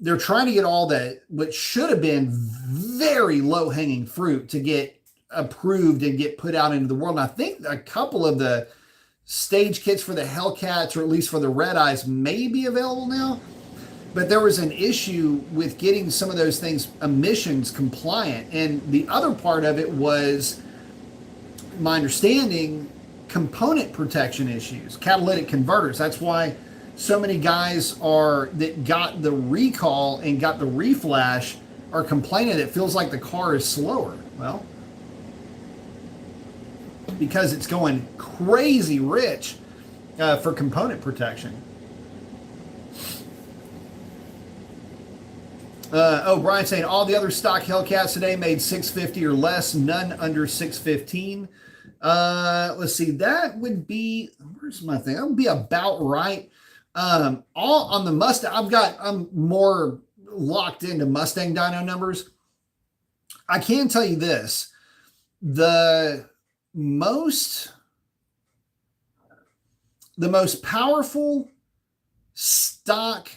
They're trying to get all what should have been very low hanging fruit to get approved and get put out into the world. And I think a couple of the stage kits for the Hellcats, or at least for the Redeyes, may be available now. But there was an issue with getting some of those things emissions compliant. And the other part of it was, my understanding, component protection issues, catalytic converters. That's why so many guys that got the recall and got the reflash are complaining it feels like the car is slower. Well, because it's going crazy rich for component protection. Brian saying all the other stock Hellcats today made 650 or less, none under 615. Let's see, that would be, where's my thing? That would be about right. All on the Mustang, I'm more locked into Mustang dyno numbers. I can tell you this, the most powerful stock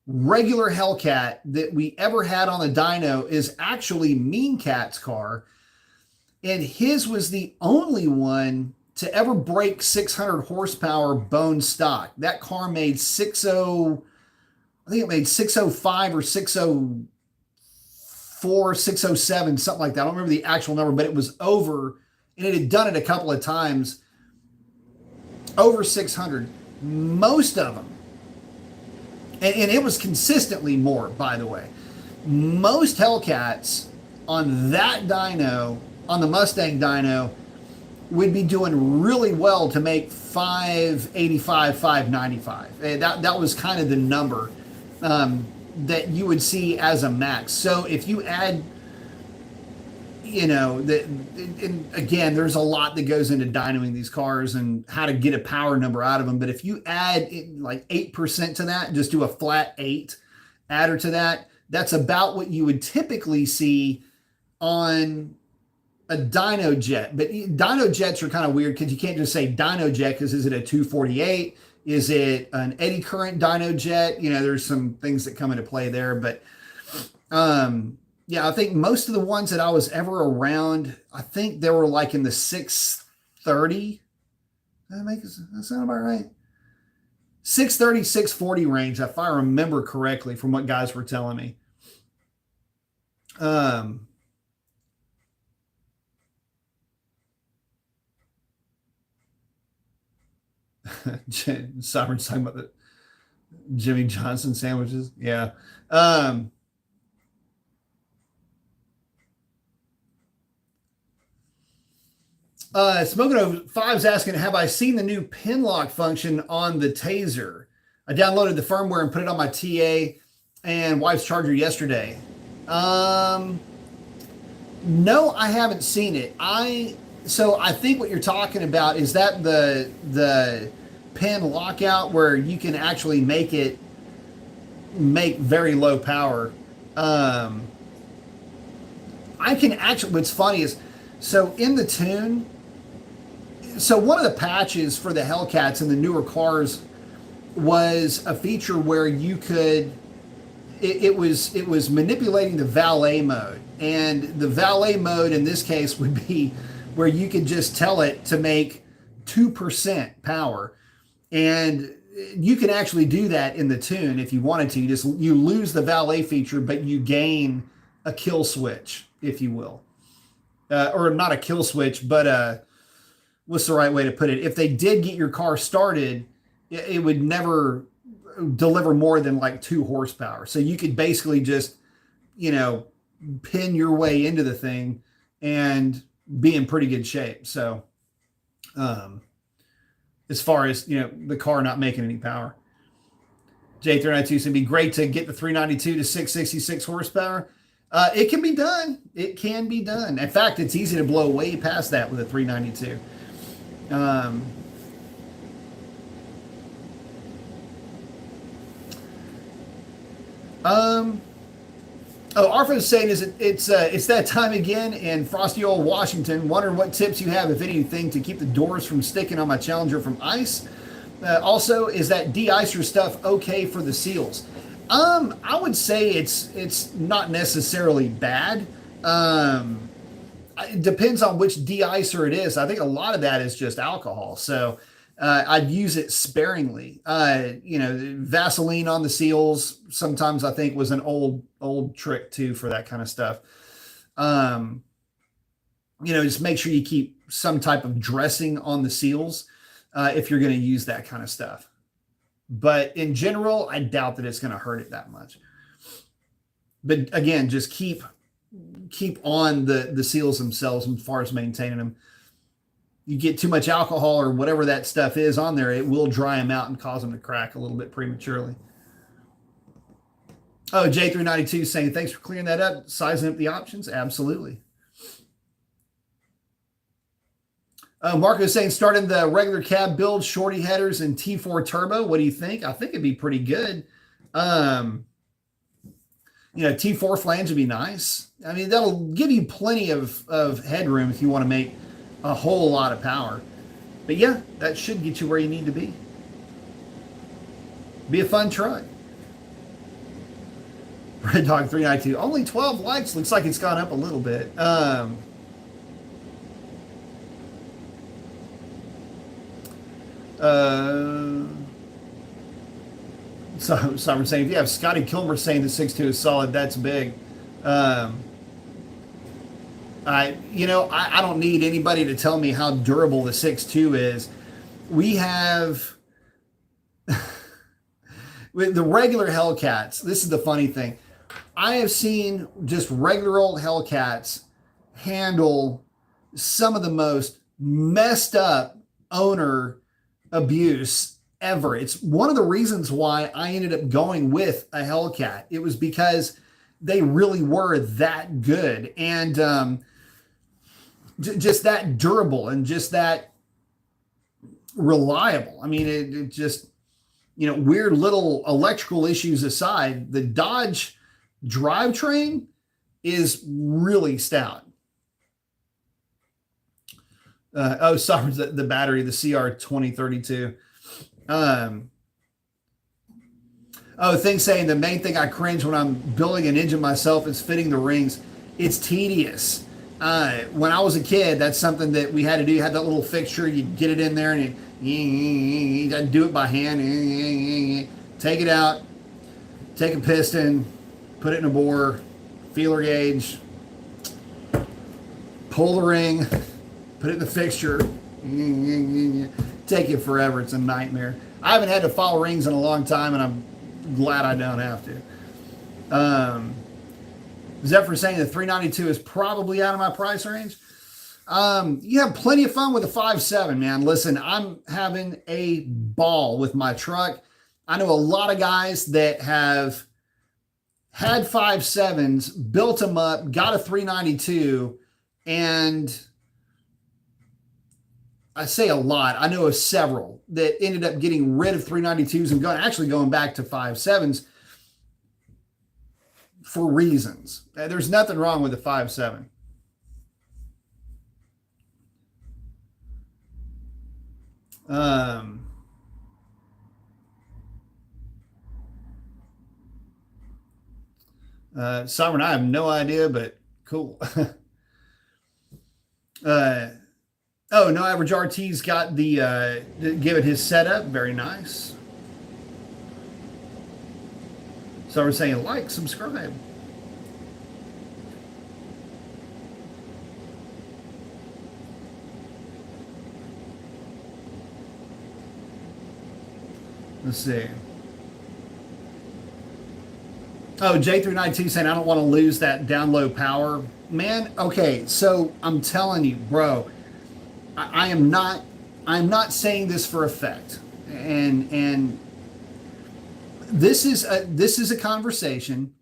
regular Hellcat that we ever had on the dyno is actually Mean Cat's car, and his was the only one to ever break 600 horsepower bone stock. That car made 60, I think it made 605 or 604, 607, something like that. I don't remember the actual number, but it was over, and it had done it a couple of times, over 600. Most of them, and it was consistently more, by the way. Most Hellcats on that dyno, on the Mustang dyno, would be doing really well to make 585, 595. That was kind of the number that you would see as a max. So if you add, and again, there's a lot that goes into dynoing these cars and how to get a power number out of them. But if you add like 8% to that, just do a flat 8 adder to that, that's about what you would typically see on a dyno jet. But dyno jets are kind of weird because you can't just say dyno jet, because is it a 248? Is it an eddy current dyno jet? There's some things that come into play there. But yeah, I think most of the ones that I was ever around, I think they were like in the 630. That sound about right? 630, 640 range, if I remember correctly from what guys were telling me. Sovereign's talking about the Jimmy Johnson sandwiches. Yeah. Smoking 05 is asking, have I seen the new pin lock function on the Taser? I downloaded the firmware and put it on my TA and wife's charger yesterday. No, I haven't seen it. So I think what you're talking about is that the pin lockout where you can actually make very low power. I can actually, what's funny is, so in the tune, so one of the patches for the Hellcats in the newer cars was a feature where you could, it was manipulating the valet mode. And the valet mode in this case would be where you could just tell it to make 2% power. And you can actually do that in the tune if you wanted to. You lose the valet feature, but you gain a kill switch, if you will. Or not a kill switch, but what's the right way to put it? If they did get your car started, it would never deliver more than like 2 horsepower. So you could basically just, pin your way into the thing and be in pretty good shape. So as far as, the car not making any power. J392 said it'd be great to get the 392 to 666 horsepower. It can be done. It can be done. In fact, it's easy to blow way past that with a 392. Arfa is saying it's that time again in frosty old Washington. Wondering what tips you have, if anything, to keep the doors from sticking on my Challenger from ice. Also, is that de-icer stuff okay for the seals? I would say it's not necessarily bad. It depends on which de-icer it is. I think a lot of that is just alcohol. So I'd use it sparingly. Vaseline on the seals sometimes I think was an old trick too for that kind of stuff. Just make sure you keep some type of dressing on the seals if you're going to use that kind of stuff. But in general, I doubt that it's going to hurt it that much. But again, just keep on the seals themselves as far as maintaining them. You get too much alcohol or whatever that stuff is on there, it will dry them out and cause them to crack a little bit prematurely. Oh, J392 saying, thanks for clearing that up. Sizing up the options? Absolutely. Marco is saying, starting the regular cab build, shorty headers, and T4 turbo. What do you think? I think it'd be pretty good. T4 flange would be nice. I mean, that'll give you plenty of headroom if you want to make a whole lot of power. But yeah, that should get you where you need to be. Be a fun truck. Red Dog 392. Only 12 likes. Looks like it's gone up a little bit. So some are saying if you have Scotty Kilmer saying the 6.2 is solid, that's big. I don't need anybody to tell me how durable the 6.2 is. We have with the regular Hellcats. This is the funny thing. I have seen just regular old Hellcats handle some of the most messed up owner abuse ever. It's one of the reasons why I ended up going with a Hellcat. It was because they really were that good and just that durable and just that reliable. I mean, it just, weird little electrical issues aside, the Dodge drivetrain is really stout. Sorry, the battery, the CR2032. Thing saying the main thing I cringe when I'm building an engine myself is fitting the rings. It's tedious. When I was a kid, that's something that we had to do. You had that little fixture, you get it in there and you do it by hand. Take it out, take a piston, put it in a bore, feeler gauge, pull the ring, put it in the fixture. Take it forever. It's a nightmare. I haven't had to file rings in a long time, and I'm glad I don't have to. Zephyr saying the 392 is probably out of my price range. You have plenty of fun with the 5.7, man. Listen, I'm having a ball with my truck. I know a lot of guys that have had 5.7s, built them up, got a 392, and I say a lot. I know of several that ended up getting rid of 392s and going back to 5.7s for reasons. There's nothing wrong with the 5.7. Sovereign, I have no idea, but cool. No average RT's got the give it his setup. Very nice. So we're saying like, subscribe. Let's see. Oh, J392 saying I don't want to lose that down low power. Man, okay, so I'm telling you, bro, I'm not saying this for effect. And this is a conversation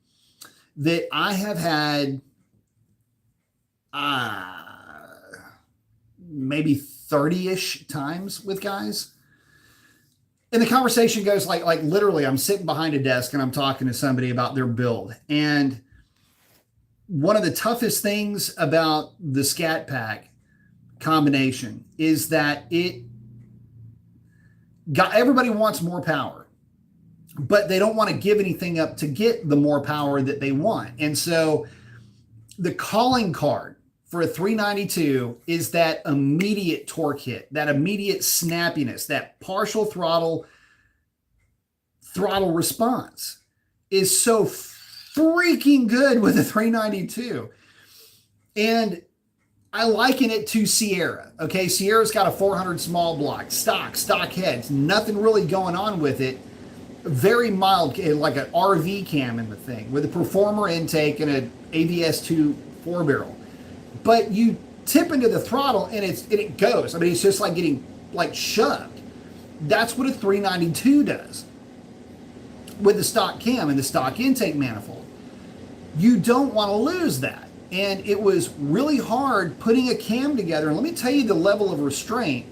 that I have had maybe 30-ish times with guys. And the conversation goes like literally I'm sitting behind a desk and I'm talking to somebody about their build. And one of the toughest things about the Scat Pack combination is that everybody wants more power, but they don't want to give anything up to get the more power that they want. And so the calling card for a 392 is that immediate torque hit, that immediate snappiness, that partial throttle response is so freaking good with a 392. And I liken it to Sierra. Okay, Sierra's got a 400 small block, stock heads, nothing really going on with it. Very mild, like an RV cam in the thing with a performer intake and an ABS2 4 barrel. But you tip into the throttle and it goes. I mean, it's just like getting shoved. That's what a 392 does with the stock cam and the stock intake manifold. You don't want to lose that. And it was really hard putting a cam together. And let me tell you the level of restraint.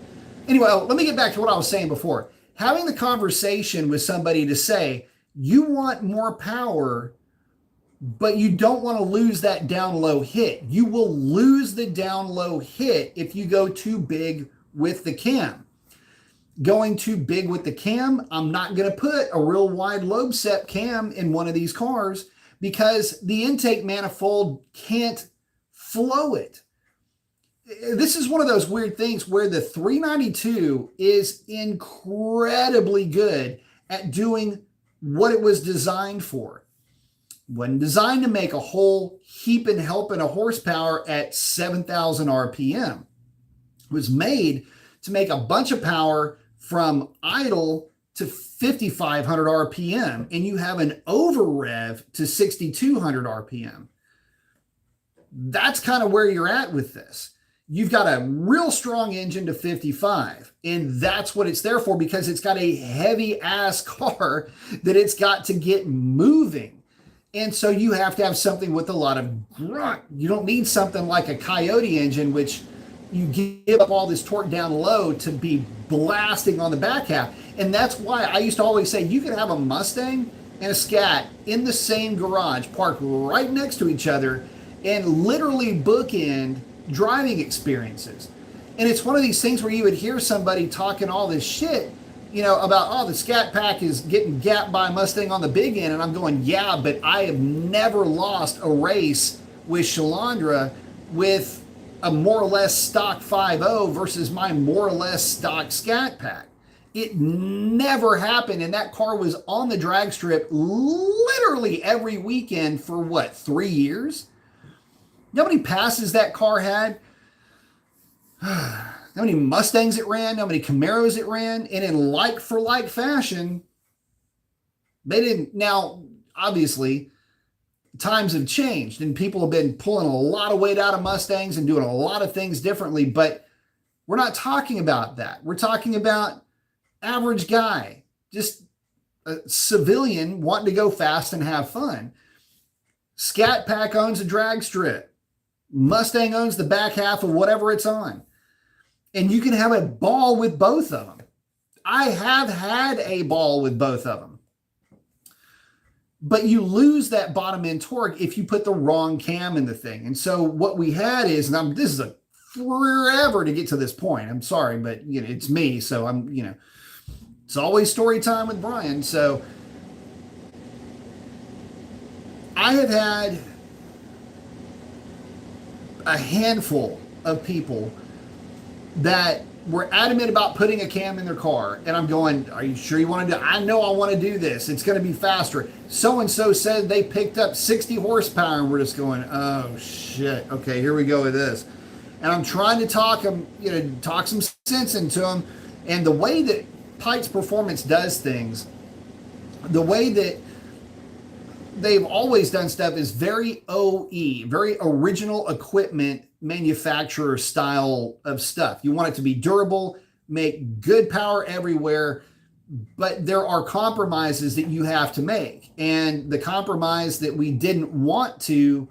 Anyway, let me get back to what I was saying before. Having the conversation with somebody to say, you want more power, but you don't want to lose that down low hit. You will lose the down low hit if you go too big with the cam. Going too big with the cam, I'm not going to put a real wide lobe set cam in one of these cars because the intake manifold can't flow it. This is one of those weird things where the 392 is incredibly good at doing what it was designed for. Wasn't designed to make a whole heap and helping of horsepower at 7,000 RPM. It was made to make a bunch of power from idle to 5,500 RPM, and you have an over rev to 6,200 RPM. That's kind of where you're at with this. You've got a real strong engine to 55, and that's what it's there for, because it's got a heavy ass car that it's got to get moving. And so you have to have something with a lot of grunt. You don't need something like a Coyote engine, which you give up all this torque down low to be blasting on the back half. And that's why I used to always say you can have a Mustang and a Scat in the same garage, parked right next to each other, and literally bookend driving experiences. And it's one of these things where you would hear somebody talking all this shit, you know, about, oh, the Scat Pack is getting gapped by a Mustang on the big end. And I'm going, yeah, but I have never lost a race with Shalandra with a more or less stock 5.0 versus my more or less stock Scat Pack. It never happened. And that car was on the drag strip literally every weekend for what, 3 years? You know how many passes that car had? How many Mustangs it ran? How many Camaros it ran? And in like for like fashion, they didn't. Now, obviously, times have changed and people have been pulling a lot of weight out of Mustangs and doing a lot of things differently, but we're not talking about that. We're talking about average guy, just a civilian wanting to go fast and have fun. Scat Pack owns a drag strip. Mustang owns the back half of whatever it's on. And you can have a ball with both of them. I have had a ball with both of them. But you lose that bottom end torque if you put the wrong cam in the thing. And so what we had is, and this is a forever to get to this point. I'm sorry, but you know, it's me. So I'm, you know, it's always story time with Brian. So I have had a handful of people that were adamant about putting a cam in their car. And I'm going, are you sure you want to do it? I know I want to do this. It's going to be faster. So-and-so said they picked up 60 horsepower, and we're just going, oh shit. Okay, here we go with this. And I'm trying to talk them, you know, talk some sense into them. And the way that Pikes Performance does things, the way that they've always done stuff is very OE, very original equipment manufacturer style of stuff. You want it to be durable, make good power everywhere, but there are compromises that you have to make. And the compromise that we didn't want to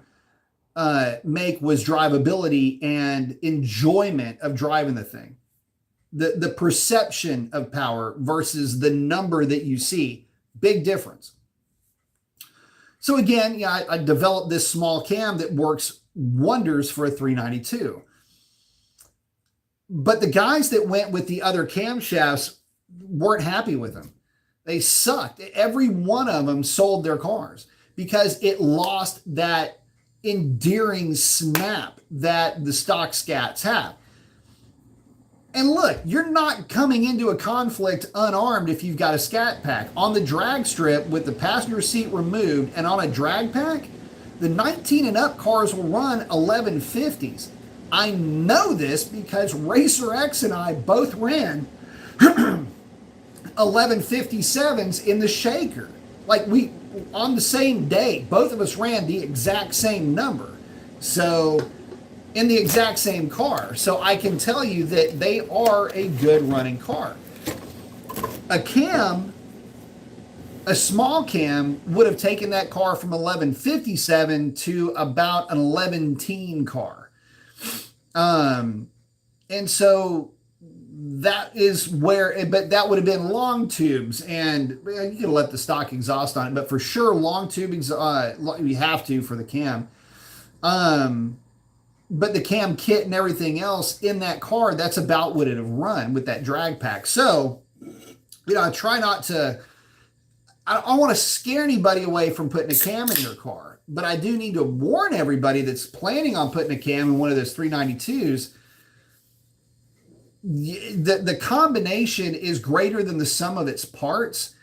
make was drivability and enjoyment of driving the thing. The perception of power versus the number that you see, big difference. So again, yeah, I developed this small cam that works wonders for a 392. But the guys that went with the other camshafts weren't happy with them. They sucked. Every one of them sold their cars because it lost that endearing snap that the stock Scats have. And look, you're not coming into a conflict unarmed if you've got a Scat Pack. On the drag strip with the passenger seat removed and on a drag pack, the 19 and up cars will run 1150s. I know this because Racer X and I both ran 1157s in the shaker. Like we, on the same day, both of us ran the exact same number. So in the exact same car. So I can tell you that they are a good running car. A cam, a small cam, would have taken that car from 1157 to about an 11-teen car. And so that is where, but that would have been long tubes, and you can let the stock exhaust on it, but for sure long tube, you have to for the cam. But the cam kit and everything else in that car, that's about what it'd have run with that drag pack. So, you know, I try not to, I don't want to scare anybody away from putting a cam in their car, but I do need to warn everybody that's planning on putting a cam in one of those 392s. The combination is greater than the sum of its parts.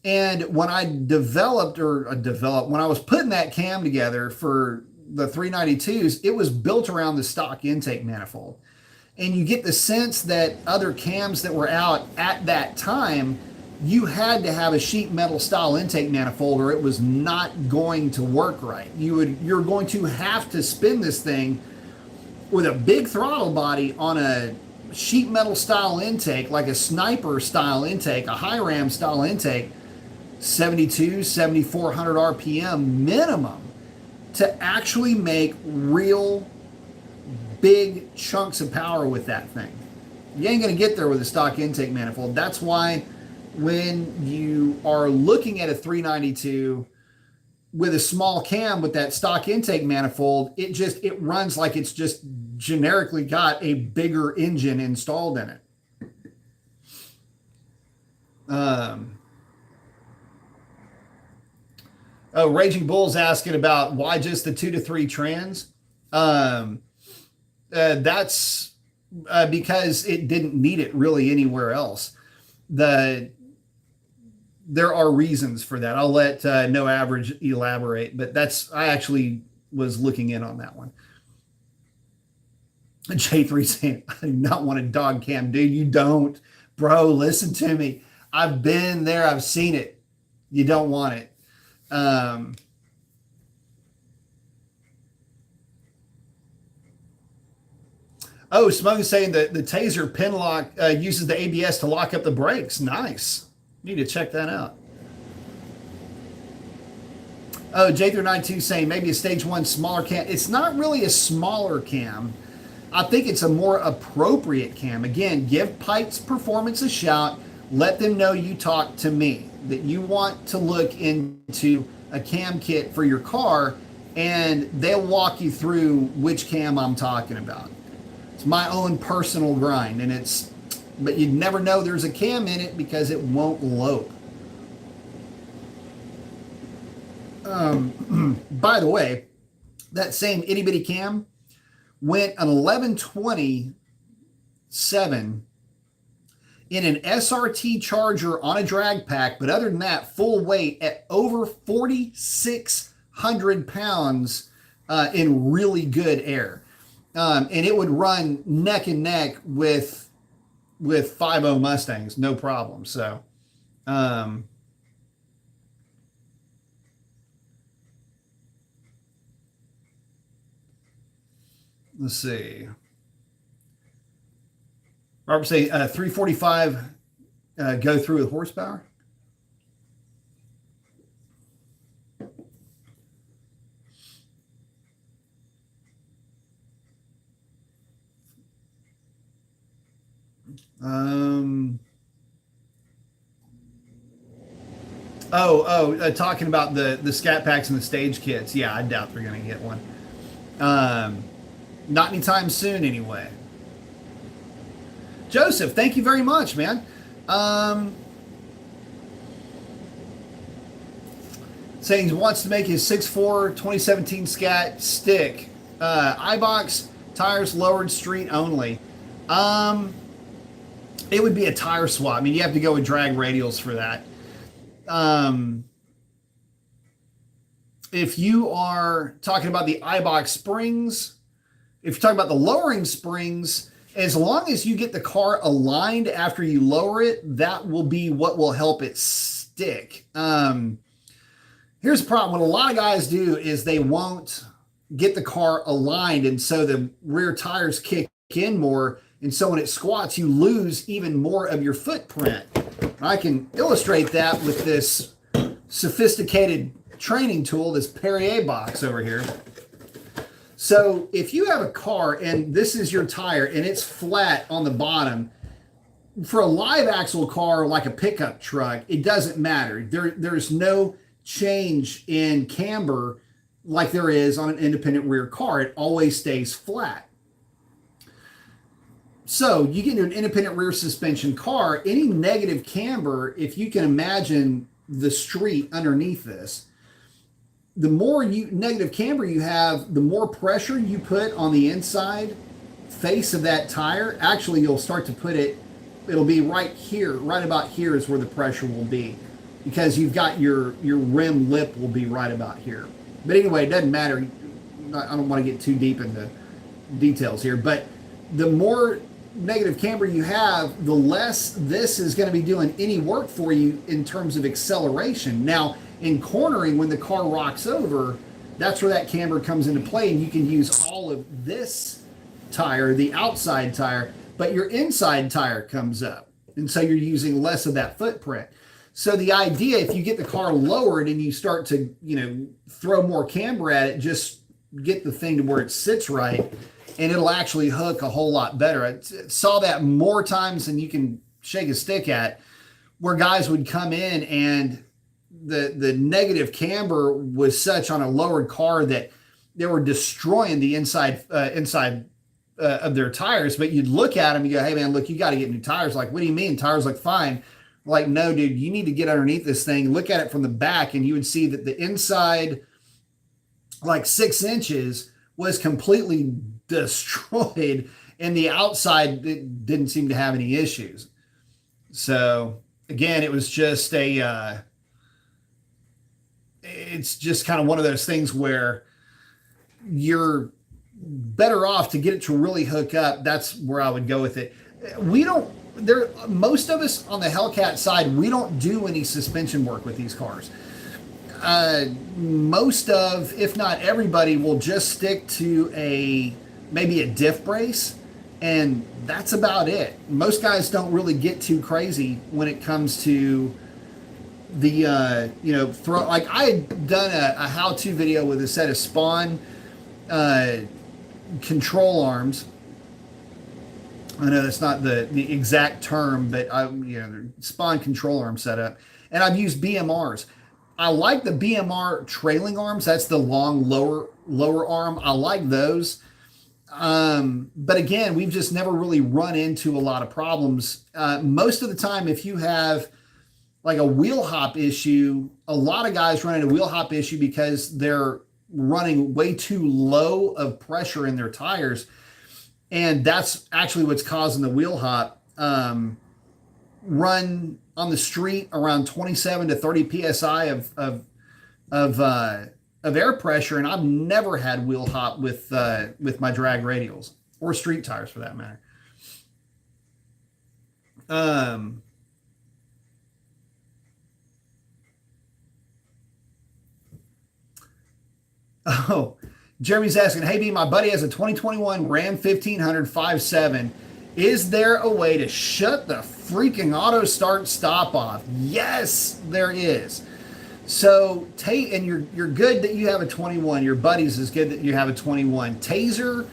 And when I when I was putting that cam together for the 392s, it was built around the stock intake manifold. And you get the sense that other cams that were out at that time, you had to have a sheet metal style intake manifold or it was not going to work right. You're going to have to spin this thing with a big throttle body on a sheet metal style intake, like a sniper style intake, a high ram style intake, 7,400 RPM minimum, to actually make real big chunks of power with that thing. You ain't going to get there with a stock intake manifold. That's why when you are looking at a 392 with a small cam with that stock intake manifold, it runs like it's just generically got a bigger engine installed in it. Raging Bull's asking about why just the 2 to 3 trans. That's because it didn't need it really anywhere else. There are reasons for that. I'll let No Average elaborate, but I actually was looking in on that one. J3 saying, I do not want a dog cam. Dude, you don't. Bro, listen to me. I've been there. I've seen it. You don't want it. Smug is saying that the Taser pin lock uses the ABS to lock up the brakes. Nice. Need to check that out. J392 saying maybe a stage 1 smaller cam. It's not really a smaller cam. I think it's a more appropriate cam. Again, give Pike's Performance a shout. Let them know you talked to me, that you want to look into a cam kit for your car, and they'll walk you through which cam I'm talking about. It's my own personal grind, but you'd never know there's a cam in it because it won't load. By the way, that same itty bitty cam went an 1127 in an SRT Charger on a drag pack, but other than that, full weight at over 4,600 pounds in really good air. And it would run neck and neck with 5.0 Mustangs, no problem. So, let's see. Robert say 345 go through with horsepower. Talking about the scat packs and the stage kits. Yeah, I doubt they're going to get one. Not anytime soon, anyway. Joseph, thank you very much, man. Saying he wants to make his 6.4 2017 Scat stick. iBox tires lowered street only. It would be a tire swap. I mean, you have to go with drag radials for that. If you are talking about the iBox springs, if you're talking about the lowering springs, as long as you get the car aligned after you lower it, that will be what will help it stick. Here's the problem. What a lot of guys do is they won't get the car aligned, and so the rear tires kick in more, and so when it squats, you lose even more of your footprint. I can illustrate that with this sophisticated training tool, this Perrier box over here. So if you have a car and this is your tire and it's flat on the bottom, for a live axle car like a pickup truck, it doesn't matter. There's no change in camber like there is on an independent rear car. It always stays flat. So you get into an independent rear suspension car, any negative camber, if you can imagine the street underneath this, the more negative camber you have, the more pressure you put on the inside face of that tire. Actually, you'll start to put it'll be right here, right about here is where the pressure will be. because you've got your rim lip will be right about here. But anyway, it doesn't matter. I don't want to get too deep into details here, but the more negative camber you have, the less this is going to be doing any work for you in terms of acceleration. Now, in cornering, when the car rocks over, that's where that camber comes into play, and you can use all of this tire, the outside tire, but your inside tire comes up, and so you're using less of that footprint. So the idea, if you get the car lowered and you start to, throw more camber at it, just get the thing to where it sits right, and it'll actually hook a whole lot better. I saw that more times than you can shake a stick at, where guys would come in and the negative camber was such on a lowered car that they were destroying the inside of their tires. But you'd look at them and you go, hey man, look, you got to get new tires. Like, what do you mean? Tires look fine. Like, no, dude, you need to get underneath this thing, look at it from the back, and you would see that the inside, like 6 inches, was completely destroyed, and the outside, it didn't seem to have any issues. So again, it was just it's just kind of one of those things where you're better off to get it to really hook up. That's where I would go with it. Most of us on the Hellcat side, we don't do any suspension work with these cars. Most of, if not everybody, will just stick to maybe a diff brace, and that's about it. Most guys don't really get too crazy when it comes to the throw. Like, I had done a how-to video with a set of Spawn control arms. I know that's not the exact term, but Spawn control arm setup, and I've used BMRs. I like the BMR trailing arms. That's the long lower arm. I like those. But again, we've just never really run into a lot of problems. Most of the time, if you have like a wheel hop issue, a lot of guys run into a wheel hop issue because they're running way too low of pressure in their tires. And that's actually what's causing the wheel hop. Run on the street around 27 to 30 psi of air pressure, and I've never had wheel hop with my drag radials or street tires for that matter. Jeremy's asking, hey B, my buddy has a 2021 Ram 1500 5.7. Is there a way to shut the freaking auto start stop off? Yes, there is. So, and you're good that you have a 21. Your buddies is good that you have a 21. Taser,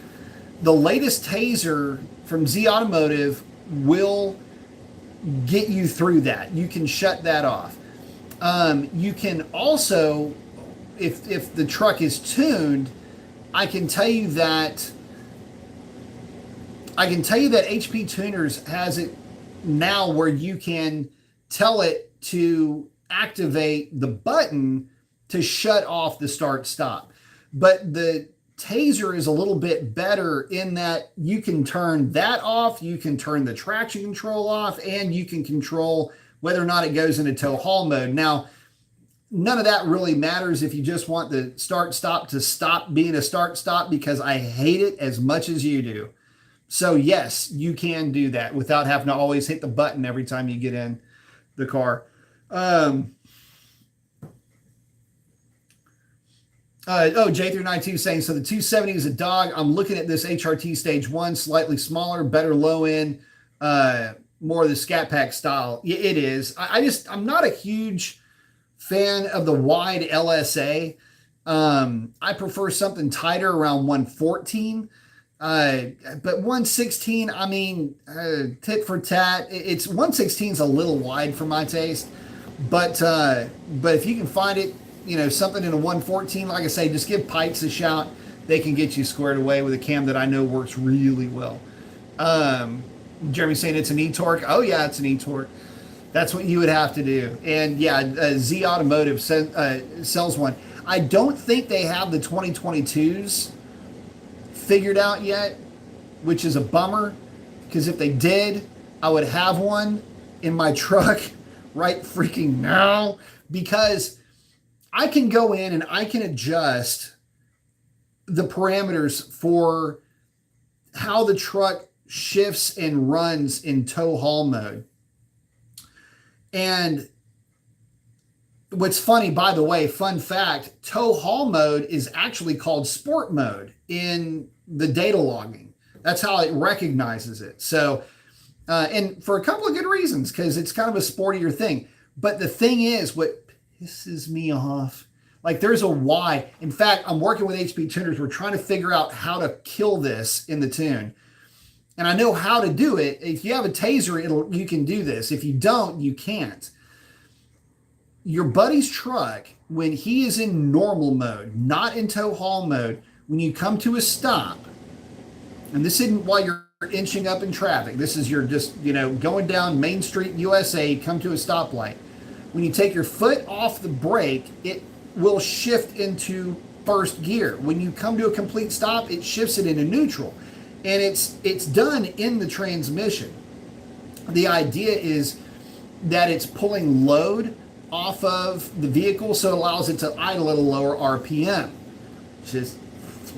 the latest Taser from Z Automotive will get you through that. You can shut that off. You can also, if the truck is tuned, I can tell you that HP Tuners has it now where you can tell it to activate the button to shut off the start stop. But the Taser is a little bit better in that you can turn that off, you can turn the traction control off, and you can control whether or not it goes into tow haul mode. Now, none of that really matters if you just want the start stop to stop being a start stop, because I hate it as much as you do. So yes, you can do that without having to always hit the button every time you get in the car. J392 saying, so the 270 is a dog. I'm looking at this HRT stage 1, slightly smaller, better low end, more of the Scat Pack style. Yeah, it is. I'm not a huge fan of the wide LSA. I prefer something tighter around 114. But 116, I mean, tit for tat. It's 116 is a little wide for my taste, but if you can find it, something in a 114, like I say, just give Pikes a shout. They can get you squared away with a cam that I know works really well. Jeremy saying it's an e-torque. Oh yeah, it's an e-torque. That's what you would have to do. And yeah, Z Automotive sells one. I don't think they have the 2022s figured out yet, which is a bummer, because if they did, I would have one in my truck right freaking now. because I can go in and I can adjust the parameters for how the truck shifts and runs in tow haul mode. And what's funny, by the way, fun fact, tow haul mode is actually called sport mode in the data logging. That's how it recognizes it. So, and for a couple of good reasons, because it's kind of a sportier thing. But the thing is, what pisses me off, like there's a why. In fact, I'm working with HP tuners. We're trying to figure out how to kill this in the tune. And I know how to do it. If you have a taser, you can do this. If you don't, you can't. Your buddy's truck, when he is in normal mode, not in tow haul mode, when you come to a stop, and this isn't while you're inching up in traffic, this is you're just, going down Main Street, USA, come to a stoplight. When you take your foot off the brake, it will shift into first gear. When you come to a complete stop, it shifts it into neutral. And it's done in the transmission. The idea is that it's pulling load off of the vehicle, so it allows it to idle at a lower RPM, which is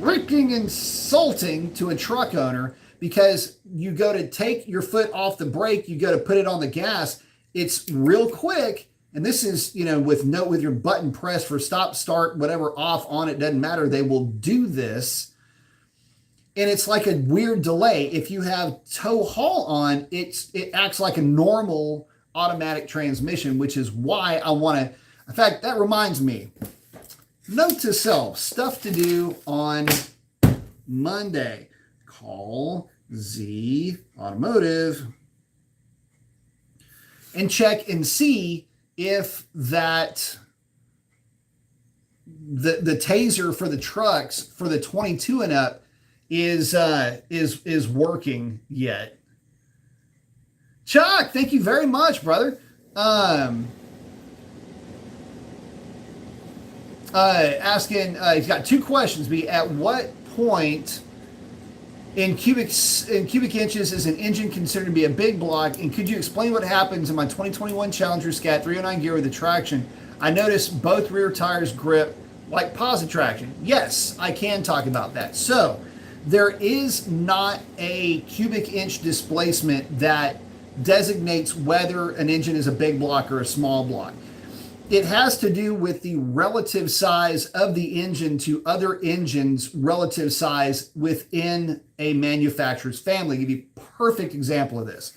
freaking insulting to a truck owner, because you go to take your foot off the brake, you go to put it on the gas, it's real quick, and this is, with your button pressed for stop, start, whatever, off, on, it doesn't matter, they will do this, and it's like a weird delay. If you have tow haul on, it acts like a normal automatic transmission, which is why I want to, in fact, that reminds me, note to self, stuff to do on Monday. Call Z Automotive and check and see if that the taser for the trucks for the 22 and up is working yet. Chuck, thank you very much, brother. Asking, he's got two questions. At what point in cubic inches is an engine considered to be a big block? And could you explain what happens in my 2021 Challenger Scat 309 gear with the traction? I noticed both rear tires grip like positive traction. Yes, I can talk about that. So there is not a cubic inch displacement that designates whether an engine is a big block or a small block. It has to do with the relative size of the engine to other engines' relative size within a manufacturer's family. I'll give you a perfect example of this.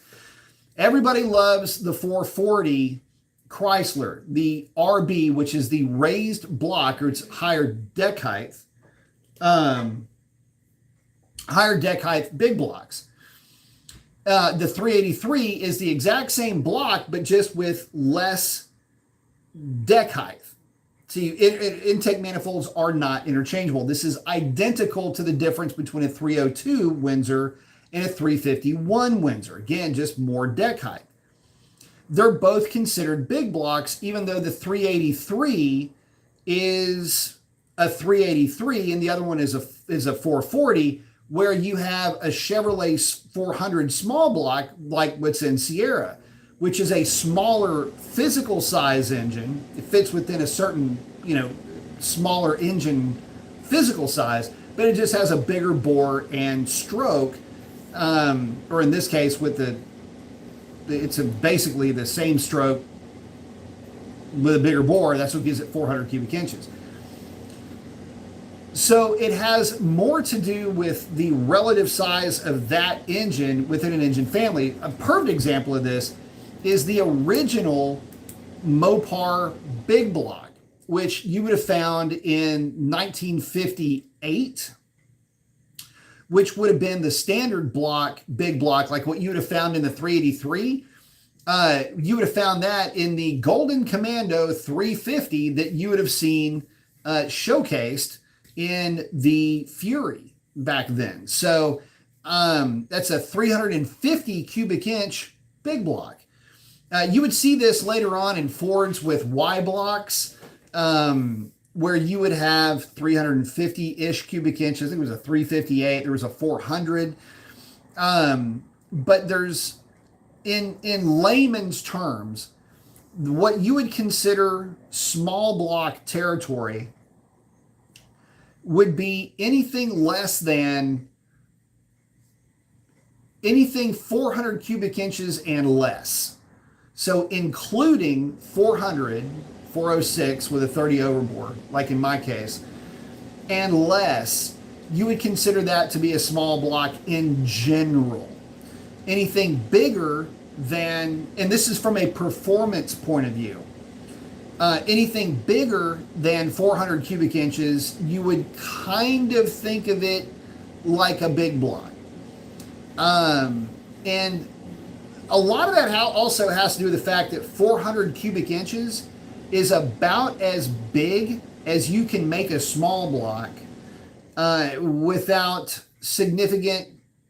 Everybody loves the 440 Chrysler, the RB, which is the raised block, or it's higher deck height big blocks. The 383 is the exact same block, but just with less deck height. See, intake manifolds are not interchangeable. This is identical to the difference between a 302 Windsor and a 351 Windsor. Again, just more deck height. They're both considered big blocks, even though the 383 is a 383 and the other one is a 440, where you have a Chevrolet 400 small block like what's in Sierra, which is a smaller physical size engine. It fits within a certain, smaller engine physical size, but it just has a bigger bore and stroke, or in this case it's basically the same stroke with a bigger bore. That's what gives it 400 cubic inches. So it has more to do with the relative size of that engine within an engine family. A perfect example of this is the original Mopar big block, which you would have found in 1958, which would have been the standard block, big block, like what you would have found in the 383. You would have found that in the Golden Commando 350 that you would have seen showcased in the Fury back then. So that's a 350 cubic inch big block. You would see this later on in Fords with Y blocks, where you would have 350-ish cubic inches. I think it was a 358. There was a 400. But there's, in layman's terms, what you would consider small block territory would be anything less than anything 400 cubic inches and less. So including 400, 406 with a 30 overbore, like in my case, and less, you would consider that to be a small block in general. Anything bigger than, and this is from a performance point of view, anything bigger than 400 cubic inches, you would kind of think of it like a big block. And a lot of that also has to do with the fact that 400 cubic inches is about as big as you can make a small block without significant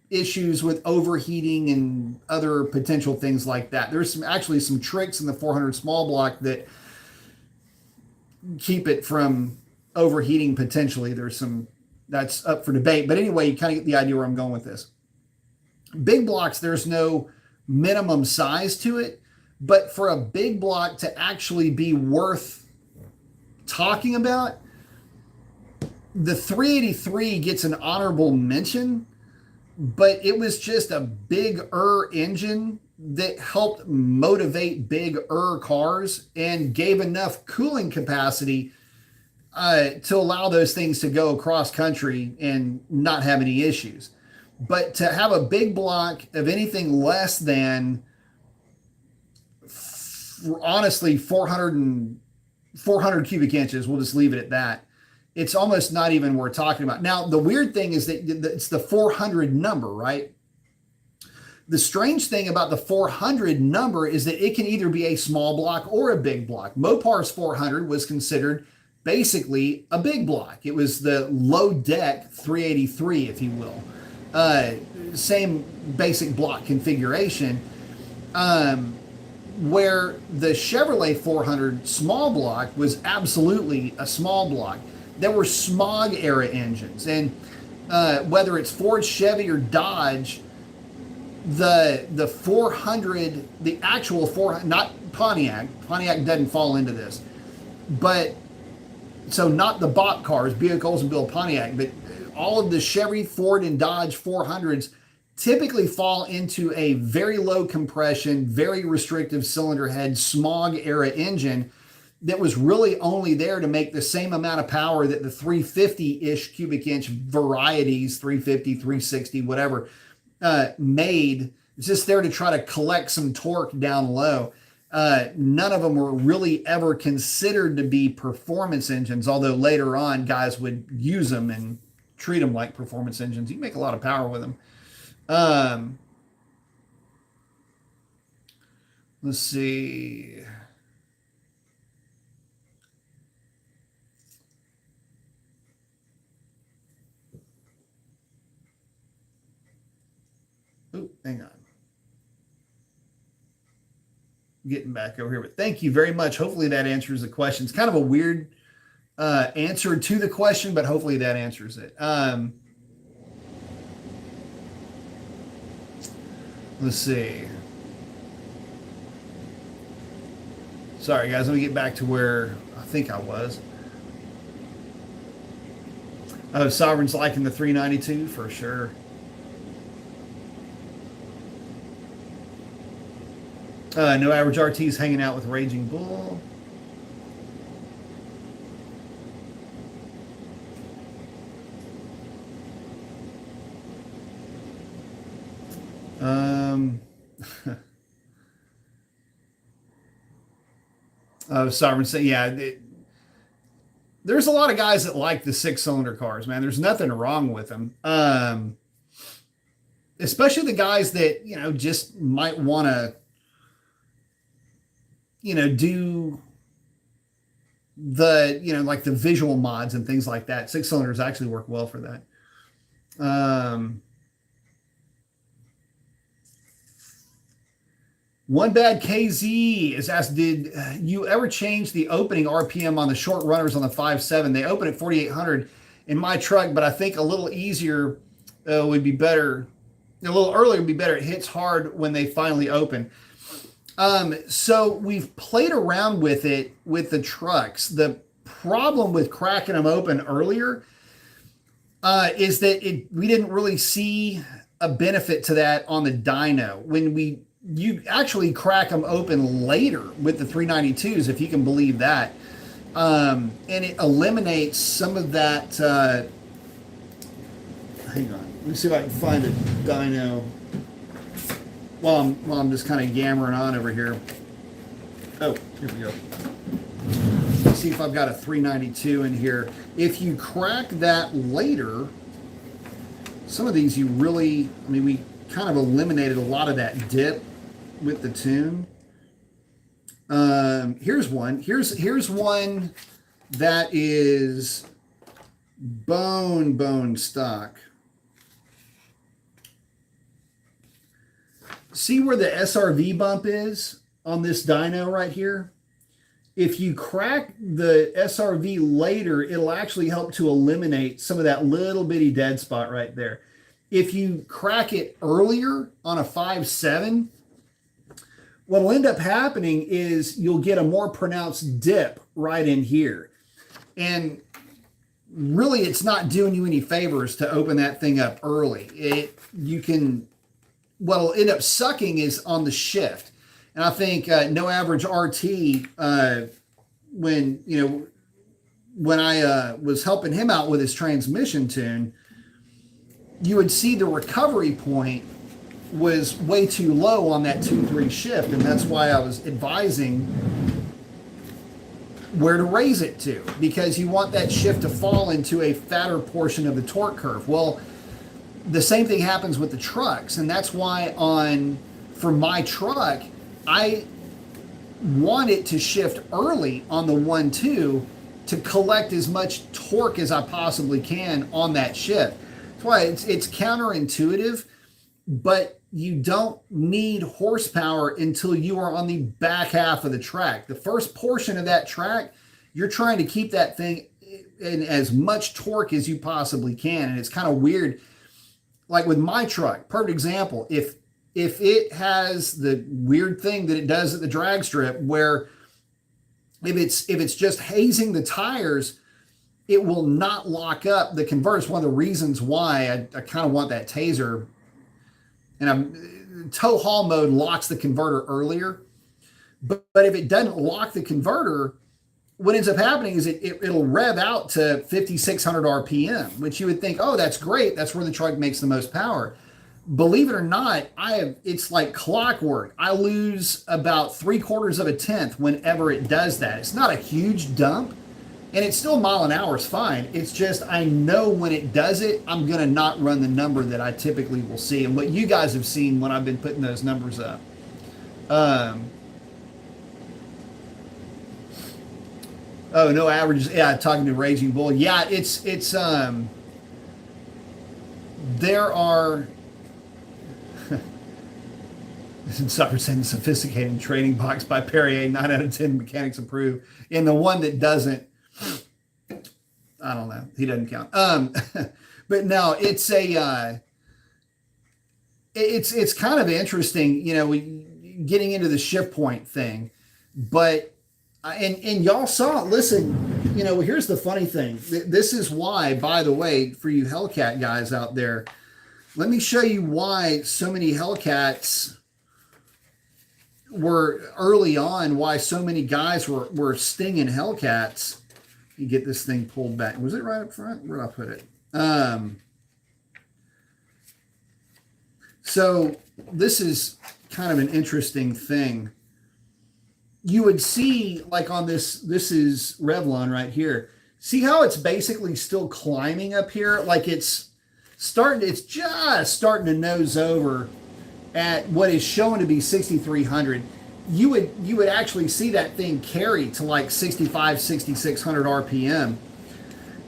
issues with overheating and other potential things like that. There's actually some tricks in the 400 small block that keep it from overheating potentially. That's up for debate. But anyway, you kind of get the idea where I'm going with this. Big blocks, there's no minimum size to it, but for a big block to actually be worth talking about, the 383 gets an honorable mention, but it was just a bigger engine that helped motivate bigger cars and gave enough cooling capacity to allow those things to go across country and not have any issues. But to have a big block of anything less than, honestly, 400 cubic inches, we'll just leave it at that, it's almost not even worth talking about. Now, the weird thing is that it's the 400 number, right? The strange thing about the 400 number is that it can either be a small block or a big block. Mopar's 400 was considered basically a big block. It was the low deck 383, if you will. Same basic block configuration, where the Chevrolet 400 small block was absolutely a small block. There were smog era engines, and whether it's Ford, Chevy, or Dodge, the 400, the actual 400, not Pontiac doesn't fall into this, but so not the bought cars, vehicles and build Pontiac, but all of the Chevy, Ford, and Dodge 400s typically fall into a very low compression, very restrictive cylinder head, smog era engine that was really only there to make the same amount of power that the 350-ish cubic inch varieties, 350, 360, whatever, made. It's just there to try to collect some torque down low. None of them were really ever considered to be performance engines, although later on guys would use them and treat them like performance engines. You can make a lot of power with them. Let's see. Oh, hang on. Getting back over here, but thank you very much. Hopefully that answers the question. It's kind of a weird answer to the question, but hopefully that answers it. Let's see. Sorry, guys. Let me get back to where I think I was. Oh, Sovereign's liking the 392 for sure. No average RT's hanging out with Raging Bull. Sovereign say, yeah, there's a lot of guys that like the 6-cylinder cars, man. There's nothing wrong with them. Especially the guys that, just might want to, do the, like the visual mods and things like that. 6-cylinders actually work well for that. One Bad KZ is asked, did you ever change the opening RPM on the short runners on the 5.7? They open at 4,800 in my truck, but I think a little easier would be better. A little earlier would be better. It hits hard when they finally open. So we've played around with it with the trucks. The problem with cracking them open earlier is that we didn't really see a benefit to that on the dyno. When you actually crack them open later with the 392s, if you can believe that, and it eliminates some of that. Hang on, let me see if I can find a dyno while I'm just kind of yammering on over here. Oh, here we go. Let's see if I've got a 392 in here. If you crack that later, some of these you really, I mean, we kind of eliminated a lot of that dip with the tune. Here's one. Here's one that is bone stock. See where the SRV bump is on this dyno right here? If you crack the SRV later, it'll actually help to eliminate some of that little bitty dead spot right there. If you crack it earlier on a 5.7, what'll end up happening is you'll get a more pronounced dip right in here. And really, it's not doing you any favors to open that thing up early. What'll end up sucking is on the shift. And I think No Average RT, when I was helping him out with his transmission tune, you would see the recovery point was way too low on that 2-3 shift, and that's why I was advising where to raise it to, because you want that shift to fall into a fatter portion of the torque curve. Well, the same thing happens with the trucks, and that's why for my truck, I want it to shift early on the 1.2 to collect as much torque as I possibly can on that shift. That's why it's counterintuitive, but you don't need horsepower until you are on the back half of the track. The first portion of that track, you're trying to keep that thing in as much torque as you possibly can. And it's kind of weird. Like with my truck, perfect example, if it has the weird thing that it does at the drag strip, where if it's just hazing the tires, it will not lock up the converter. It's one of the reasons why I kind of want that taser. And tow haul mode locks the converter earlier. But if it doesn't lock the converter, what ends up happening is it'll rev out to 5,600 RPM, which you would think, oh, that's great. That's where the truck makes the most power. Believe it or not, it's like clockwork. I lose about 3/4 of a tenth whenever it does that. It's not a huge dump, and it's still mile an hour is fine. It's just, I know when it does it, I'm going to not run the number that I typically will see, and what you guys have seen when I've been putting those numbers up. Oh, No Average. Yeah, talking to Raging Bull. Yeah, there are. Sucker saying sophisticated training box by Perrier, 9 out of 10 mechanics approve. And the one that doesn't, I don't know. He doesn't count. But no, it's kind of interesting, getting into the shift point thing. But and y'all saw it. Listen, here's the funny thing. This is why, by the way, for you Hellcat guys out there, let me show you why so many Hellcats were early on, why so many guys were stinging Hellcats. You get this thing pulled back. Was it right up front? Where did I put it? So this is kind of an interesting thing. You would see, like on this is Revlon right here. See how it's basically still climbing up here? Like it's just starting to nose over at what is shown to be 6,300. You would actually see that thing carry to like 65, 6,600 RPM.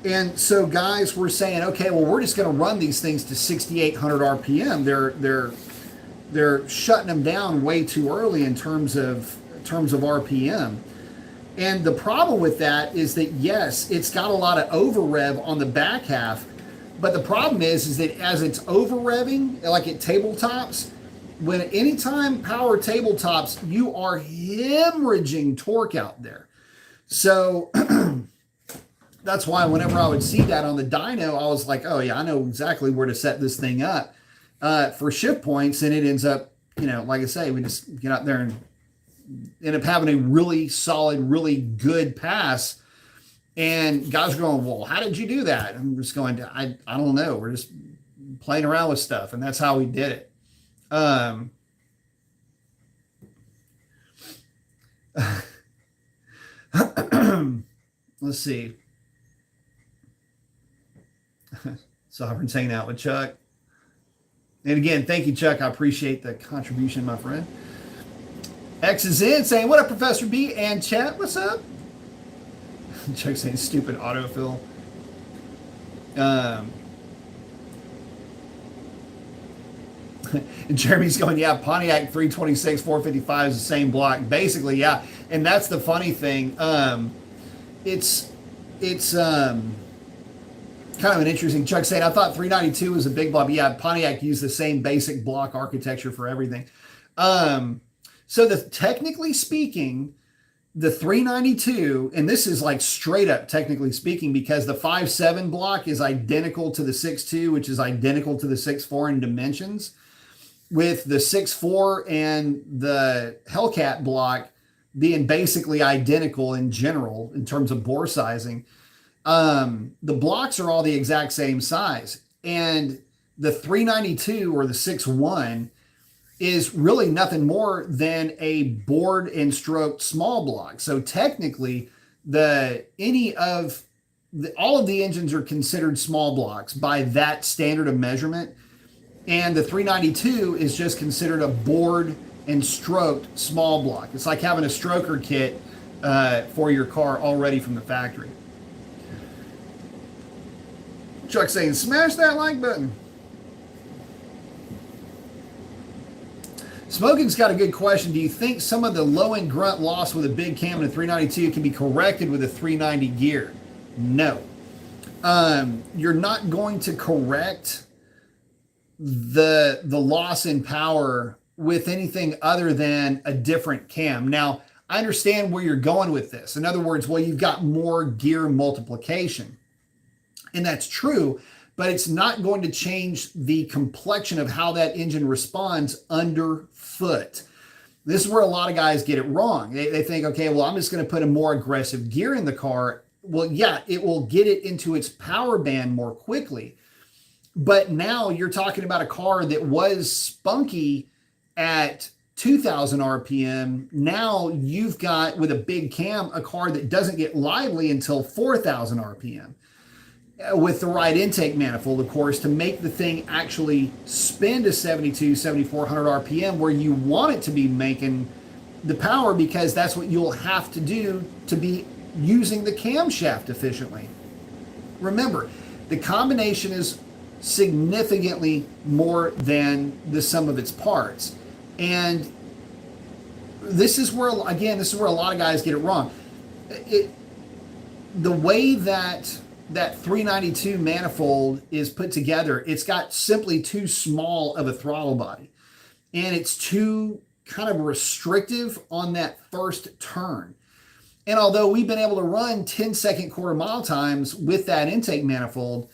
And so guys were saying, okay, well, we're just going to run these things to 6,800 RPM. They're shutting them down way too early in terms of RPM. And the problem with that is that, yes, it's got a lot of over rev on the back half, but the problem is that as it's over revving, like at tabletops, anytime power tabletops, you are hemorrhaging torque out there. So that's why whenever I would see that on the dyno, I was like, oh yeah, I know exactly where to set this thing up for shift points. And it ends up, like I say, we just get out there and end up having a really solid, really good pass. And guys are going, well, how did you do that? I'm just going, I don't know. We're just playing around with stuff. And that's how we did it. Let's see. Sovereign's hanging out with Chuck. And again, thank you, Chuck. I appreciate the contribution, my friend. X is in saying, what up, Professor B? And chat, what's up? Chuck saying stupid autofill. And Jeremy's going, yeah, Pontiac 326, 455 is the same block. Basically, yeah. And that's the funny thing. It's kind of an interesting. Chuck saying, I thought 392 was a big block. But yeah, Pontiac used the same basic block architecture for everything. So technically speaking, the 392, and this is like straight up technically speaking, because the 5.7 block is identical to the 6.2, which is identical to the 6.4 in dimensions, with the 6.4 and the Hellcat block being basically identical in general in terms of bore sizing. The blocks are all the exact same size, and the 392 or the 6.1 is really nothing more than a bored and stroked small block. So technically, all of the engines are considered small blocks by that standard of measurement, and the 392 is just considered a bored and stroked small block. It's like having a stroker kit for your car already from the factory. Chuck saying, smash that like button. Smoking's got a good question. Do you think some of the low-end grunt loss with a big cam and a 392 can be corrected with a 390 gear? No. You're not going to correct the loss in power with anything other than a different cam. Now, I understand where you're going with this. In other words, well, you've got more gear multiplication. And that's true, but it's not going to change the complexion of how that engine responds underfoot. This is where a lot of guys get it wrong. They think, okay, well, I'm just going to put a more aggressive gear in the car. Well, yeah, it will get it into its power band more quickly. But now you're talking about a car that was spunky at 2,000 RPM. Now you've got, with a big cam, a car that doesn't get lively until 4,000 RPM. With the right intake manifold, of course, to make the thing actually spin to 72, 7,400 RPM where you want it to be making the power, because that's what you'll have to do to be using the camshaft efficiently. Remember, the combination is significantly more than the sum of its parts. And this is where, again, this is where a lot of guys get it wrong. The way that 392 manifold is put together, it's got simply too small of a throttle body, and it's too kind of restrictive on that first turn. And although we've been able to run 10-second quarter mile times with that intake manifold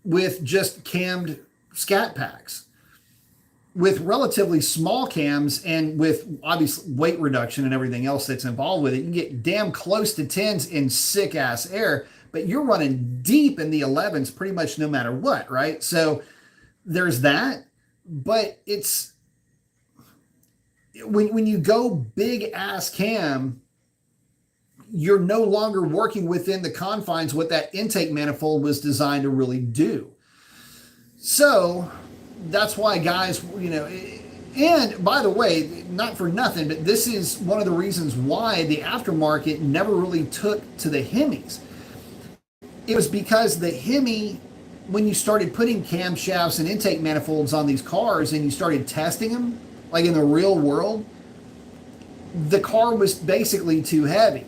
with just cammed scat packs, with relatively small cams and with obvious weight reduction and everything else that's involved with it, you can get damn close to 10s in sick ass air. But you're running deep in the 11s pretty much no matter what, right? So there's that. But it's when you go big ass cam, you're no longer working within the confines what that intake manifold was designed to really do. So that's why guys, and by the way, not for nothing, but this is one of the reasons why the aftermarket never really took to the Hemis. It was because the Hemi, when you started putting camshafts and intake manifolds on these cars and you started testing them, like in the real world, the car was basically too heavy.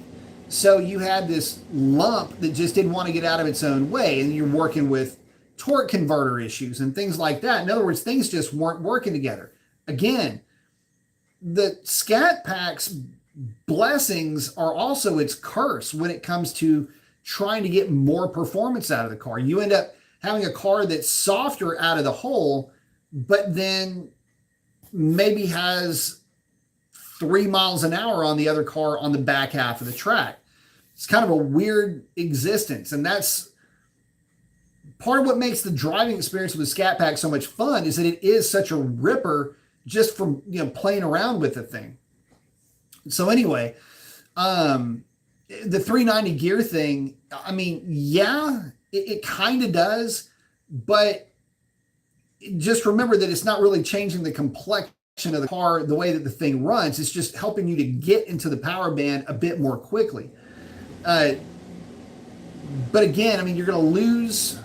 So you had this lump that just didn't want to get out of its own way, and you're working with torque converter issues and things like that. In other words, things just weren't working together. again, the Scat Pack's blessings are also its curse when it comes to trying to get more performance out of the car. You end up having a car that's softer out of the hole, but then maybe has 3 miles an hour on the other car on the back half of the track. It's kind of a weird existence. And that's part of what makes the driving experience with the Scat Pack so much fun, is that it is such a ripper just from, playing around with the thing. So anyway, the 390 gear thing, I mean, yeah, it kind of does, but just remember that it's not really changing the complexion of the car, the way that the thing runs. It's just helping you to get into the power band a bit more quickly. But again, I mean, you're going to lose,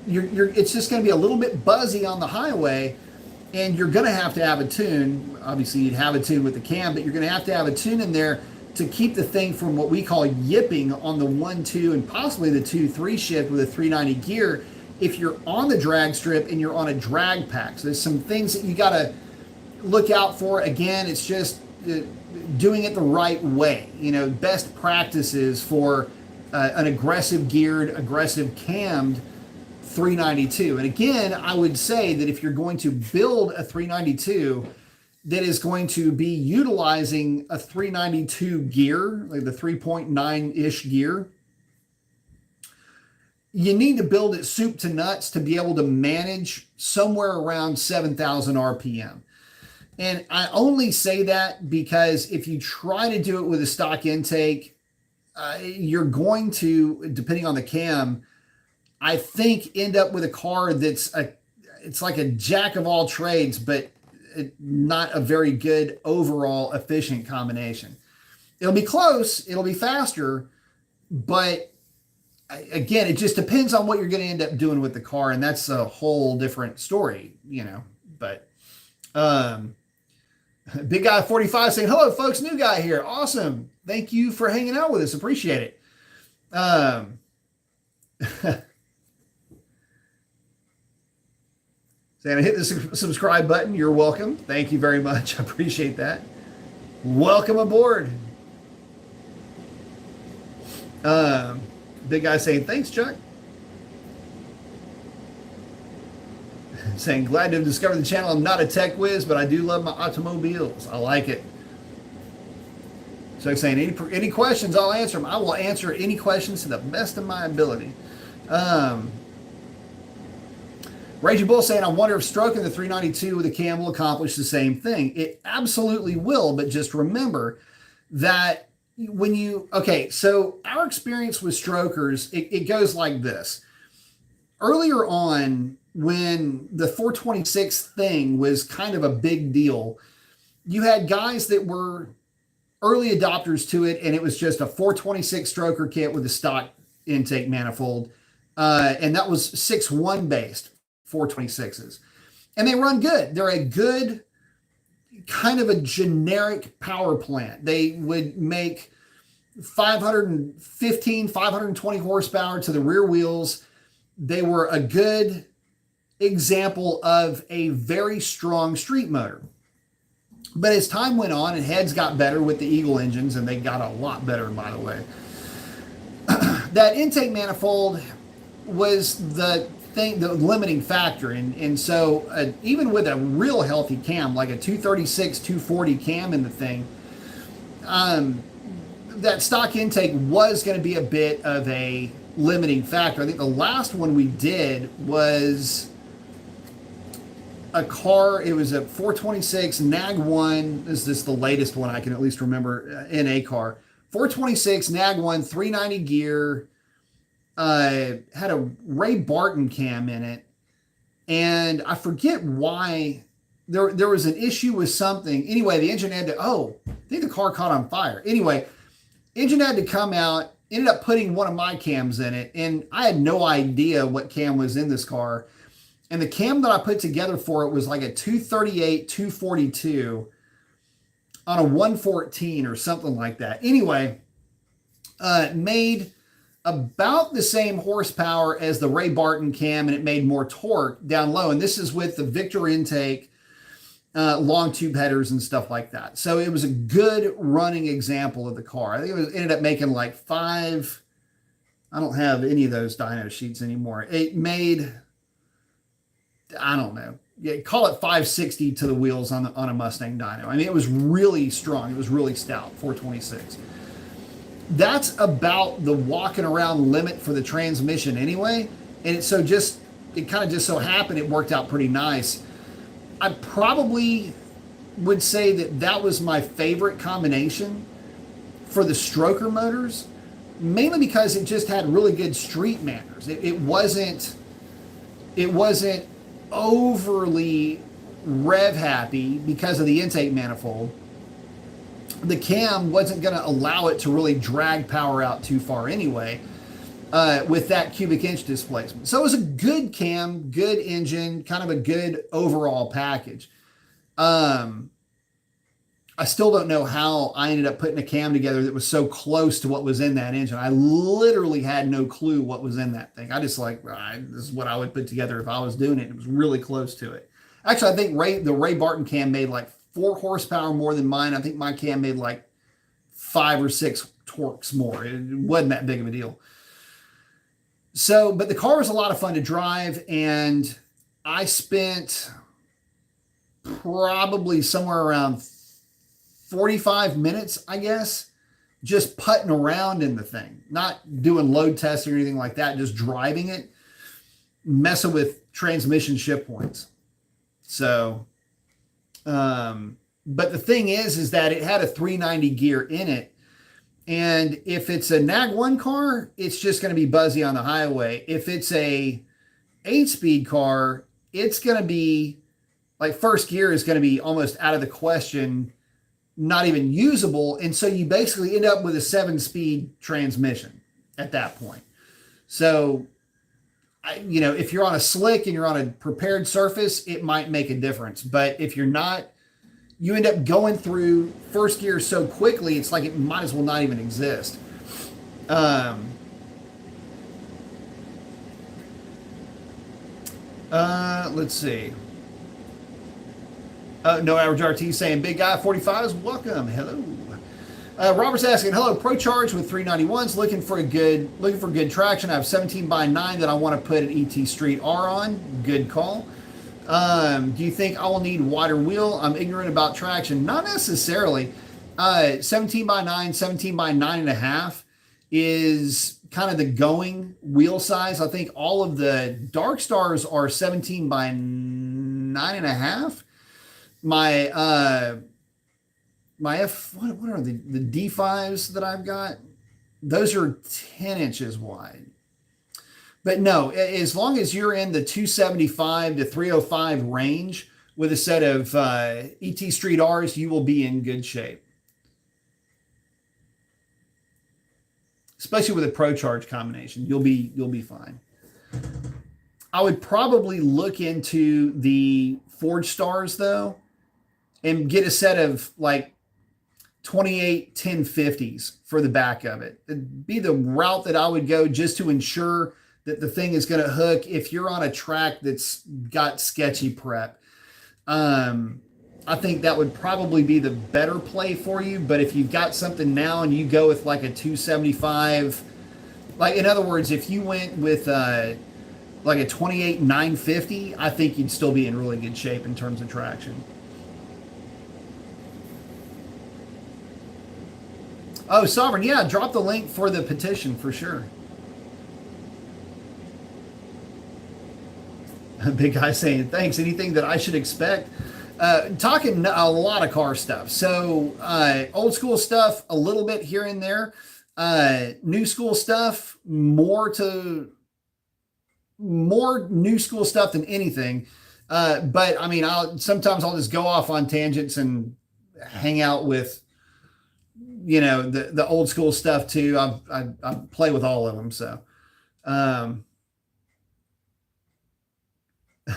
it's just going to be a little bit buzzy on the highway, and you're going to have a tune. Obviously, you'd have a tune with the cam, but you're going to have a tune in there to keep the thing from what we call yipping on the 1-2 and possibly the 2-3 shift with a 390 gear if you're on the drag strip and you're on a drag pack. So there's some things that you got to look out for. Again, it's just doing it the right way. Best practices for an aggressive geared, aggressive cammed 392. And again, I would say that if you're going to build a 392 that is going to be utilizing a 392 gear, like the 3.9-ish gear, you need to build it soup to nuts to be able to manage somewhere around 7,000 RPM. And I only say that because if you try to do it with a stock intake, you're going to, depending on the cam, I think end up with a car that's it's like a jack of all trades, but not a very good overall efficient combination. It'll be close, it'll be faster, but again, it just depends on what you're going to end up doing with the car, and that's a whole different story, But Big Guy 45 saying, hello folks, new guy here. Awesome. Thank you for hanging out with us. Appreciate it. Saying I hit the subscribe button. You're welcome. Thank you very much. I appreciate that. Welcome aboard. Big Guy saying, thanks, Chuck. Saying, glad to have discovered the channel. I'm not a tech whiz, but I do love my automobiles. I like it. So saying, any questions, I'll answer them. I will answer any questions to the best of my ability. Raging Bull saying, I wonder if stroking the 392 with a cam will accomplish the same thing. It absolutely will, but just remember that so our experience with strokers, it goes like this. Earlier on, when the 426 thing was kind of a big deal, you had guys that were early adopters to it, and it was just a 426 stroker kit with a stock intake manifold. And that was 6.1 based 426s. And they run good. They're a good kind of a generic power plant. They would make 515, 520 horsepower to the rear wheels. They were a good example of a very strong street motor. But as time went on and heads got better with the Eagle engines, and they got a lot better, by the way, that intake manifold was the limiting factor. And so even with a real healthy cam, like a 236, 240 cam in the thing, that stock intake was going to be a bit of a limiting factor. I think the last one we did was a car. It was a 426 NAG 1. Is this the latest one I can at least remember in a car? 426 NAG 1, 390 gear, had a Ray Barton cam in it. And I forget why there was an issue with something. Anyway, the engine had to, I think the car caught on fire. Anyway, engine had to come out, ended up putting one of my cams in it. And I had no idea what cam was in this car. And the cam that I put together for it was like a 238, 242 on a 114 or something like that. Anyway, made about the same horsepower as the Ray Barton cam, and it made more torque down low. And this is with the Victor intake long tube headers and stuff like that. So it was a good running example of the car. I think it ended up making like five. I don't have any of those dyno sheets anymore. It made, I don't know, call it 560 to the wheels on a Mustang dyno. I mean, it was really strong. It was really stout, 426. That's about the walking around limit for the transmission anyway. And it kind of just so happened it worked out pretty nice. I probably would say that was my favorite combination for the stroker motors, mainly because it just had really good street manners. It wasn't overly rev happy because of the intake manifold. The cam wasn't going to allow it to really drag power out too far anyway, with that cubic inch displacement. So it was a good cam, good engine, kind of a good overall package. I still don't know how I ended up putting a cam together that was so close to what was in that engine. I literally had no clue what was in that thing. I just this is what I would put together if I was doing it. It was really close to it. Actually, I think the Ray Barton cam made like 4 horsepower more than mine. I think my cam made like 5 or 6 torques more. It wasn't that big of a deal. So, but the car was a lot of fun to drive, and I spent probably somewhere around 45 minutes, I guess, just putting around in the thing, not doing load testing or anything like that, just driving it, messing with transmission shift points. So, but the thing is that it had a 390 gear in it. And if it's a Nag 1 car, it's just going to be buzzy on the highway. If it's a 8-speed car, it's going to be like first gear is going to be almost out of the question, not even usable. And so you basically end up with a 7-speed transmission at that point. So, if you're on a slick and you're on a prepared surface, it might make a difference. But if you're not, you end up going through first gear so quickly, it's like it might as well not even exist. Let's see. No Average RT saying, big guy 45s, welcome. Hello. Robert's asking, hello, Pro Charge with 391s, looking for good traction. I have 17x9 that I want to put an ET Street R on. Good call. Do you think I will need wider wheel? I'm ignorant about traction. Not necessarily. 17x9, 17x9.5 is kind of the going wheel size. I think all of the Dark Stars are 17x9.5. What are the D5s that I've got? Those are 10 inches wide. But no, as long as you're in the 275 to 305 range with a set of ET Street R's, you will be in good shape. Especially with a Pro Charge combination, you'll be fine. I would probably look into the Forge Stars though, and get a set of like 28 1050s for the back of it. It'd be the route that I would go just to ensure that the thing is going to hook if you're on a track that's got sketchy prep. I think that would probably be the better play for you. But if you've got something now and you go with like a 275, like in other words, if you went with like a 28 950, I think you'd still be in really good shape in terms of traction. Oh, Sovereign, yeah, drop the link for the petition for sure. Big guy saying, thanks. Anything that I should expect? Talking a lot of car stuff. So old school stuff, a little bit here and there. New school stuff, more new school stuff than anything. But I mean, sometimes I'll just go off on tangents and hang out with, the old school stuff too. I play with all of them. So,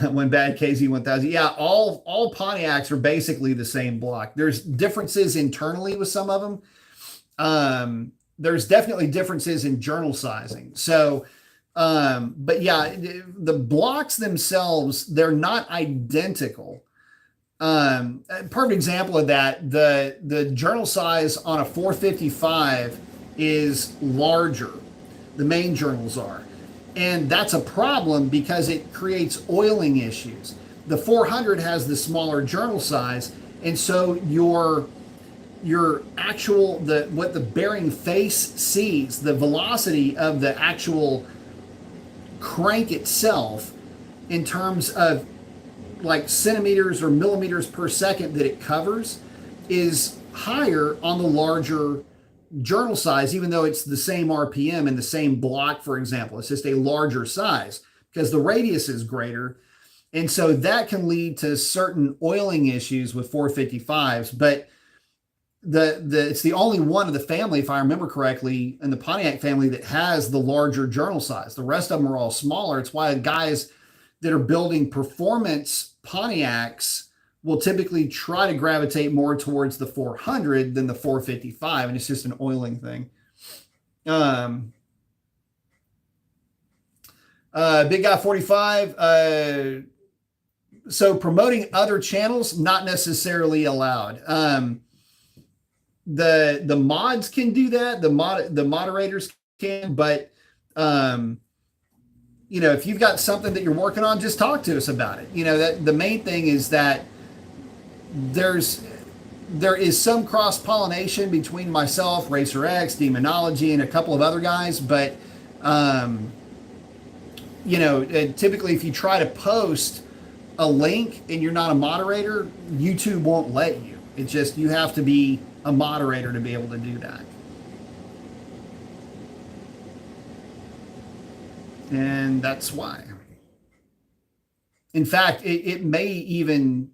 when bad KZ1000, yeah, all Pontiacs are basically the same block. There's differences internally with some of them. There's definitely differences in journal sizing. So, but yeah, the blocks themselves, they're not identical. A perfect example of that, the journal size on a 455 is larger. The main journals are. And that's a problem because it creates oiling issues. The 400 has the smaller journal size, and so your actual what the bearing face sees, the velocity of the actual crank itself in terms of like centimeters or millimeters per second that it covers is higher on the larger journal size, even though it's the same RPM and the same block, for example. It's just a larger size because the radius is greater. And so that can lead to certain oiling issues with 455s. But it's the only one of the family, if I remember correctly, in the Pontiac family that has the larger journal size. The rest of them are all smaller. It's why guys that are building performance Pontiacs will typically try to gravitate more towards the 400 than the 455, and it's just an oiling thing. Big Guy 45. So promoting other channels, not necessarily allowed. The mods can do that. The moderators can, but if you've got something that you're working on, just talk to us about it. That the main thing is that there is some cross pollination between myself, Racer X, Demonology, and a couple of other guys, but typically if you try to post a link and you're not a moderator, YouTube won't let you. It's just you have to be a moderator to be able to do that. And that's why. In fact, it may even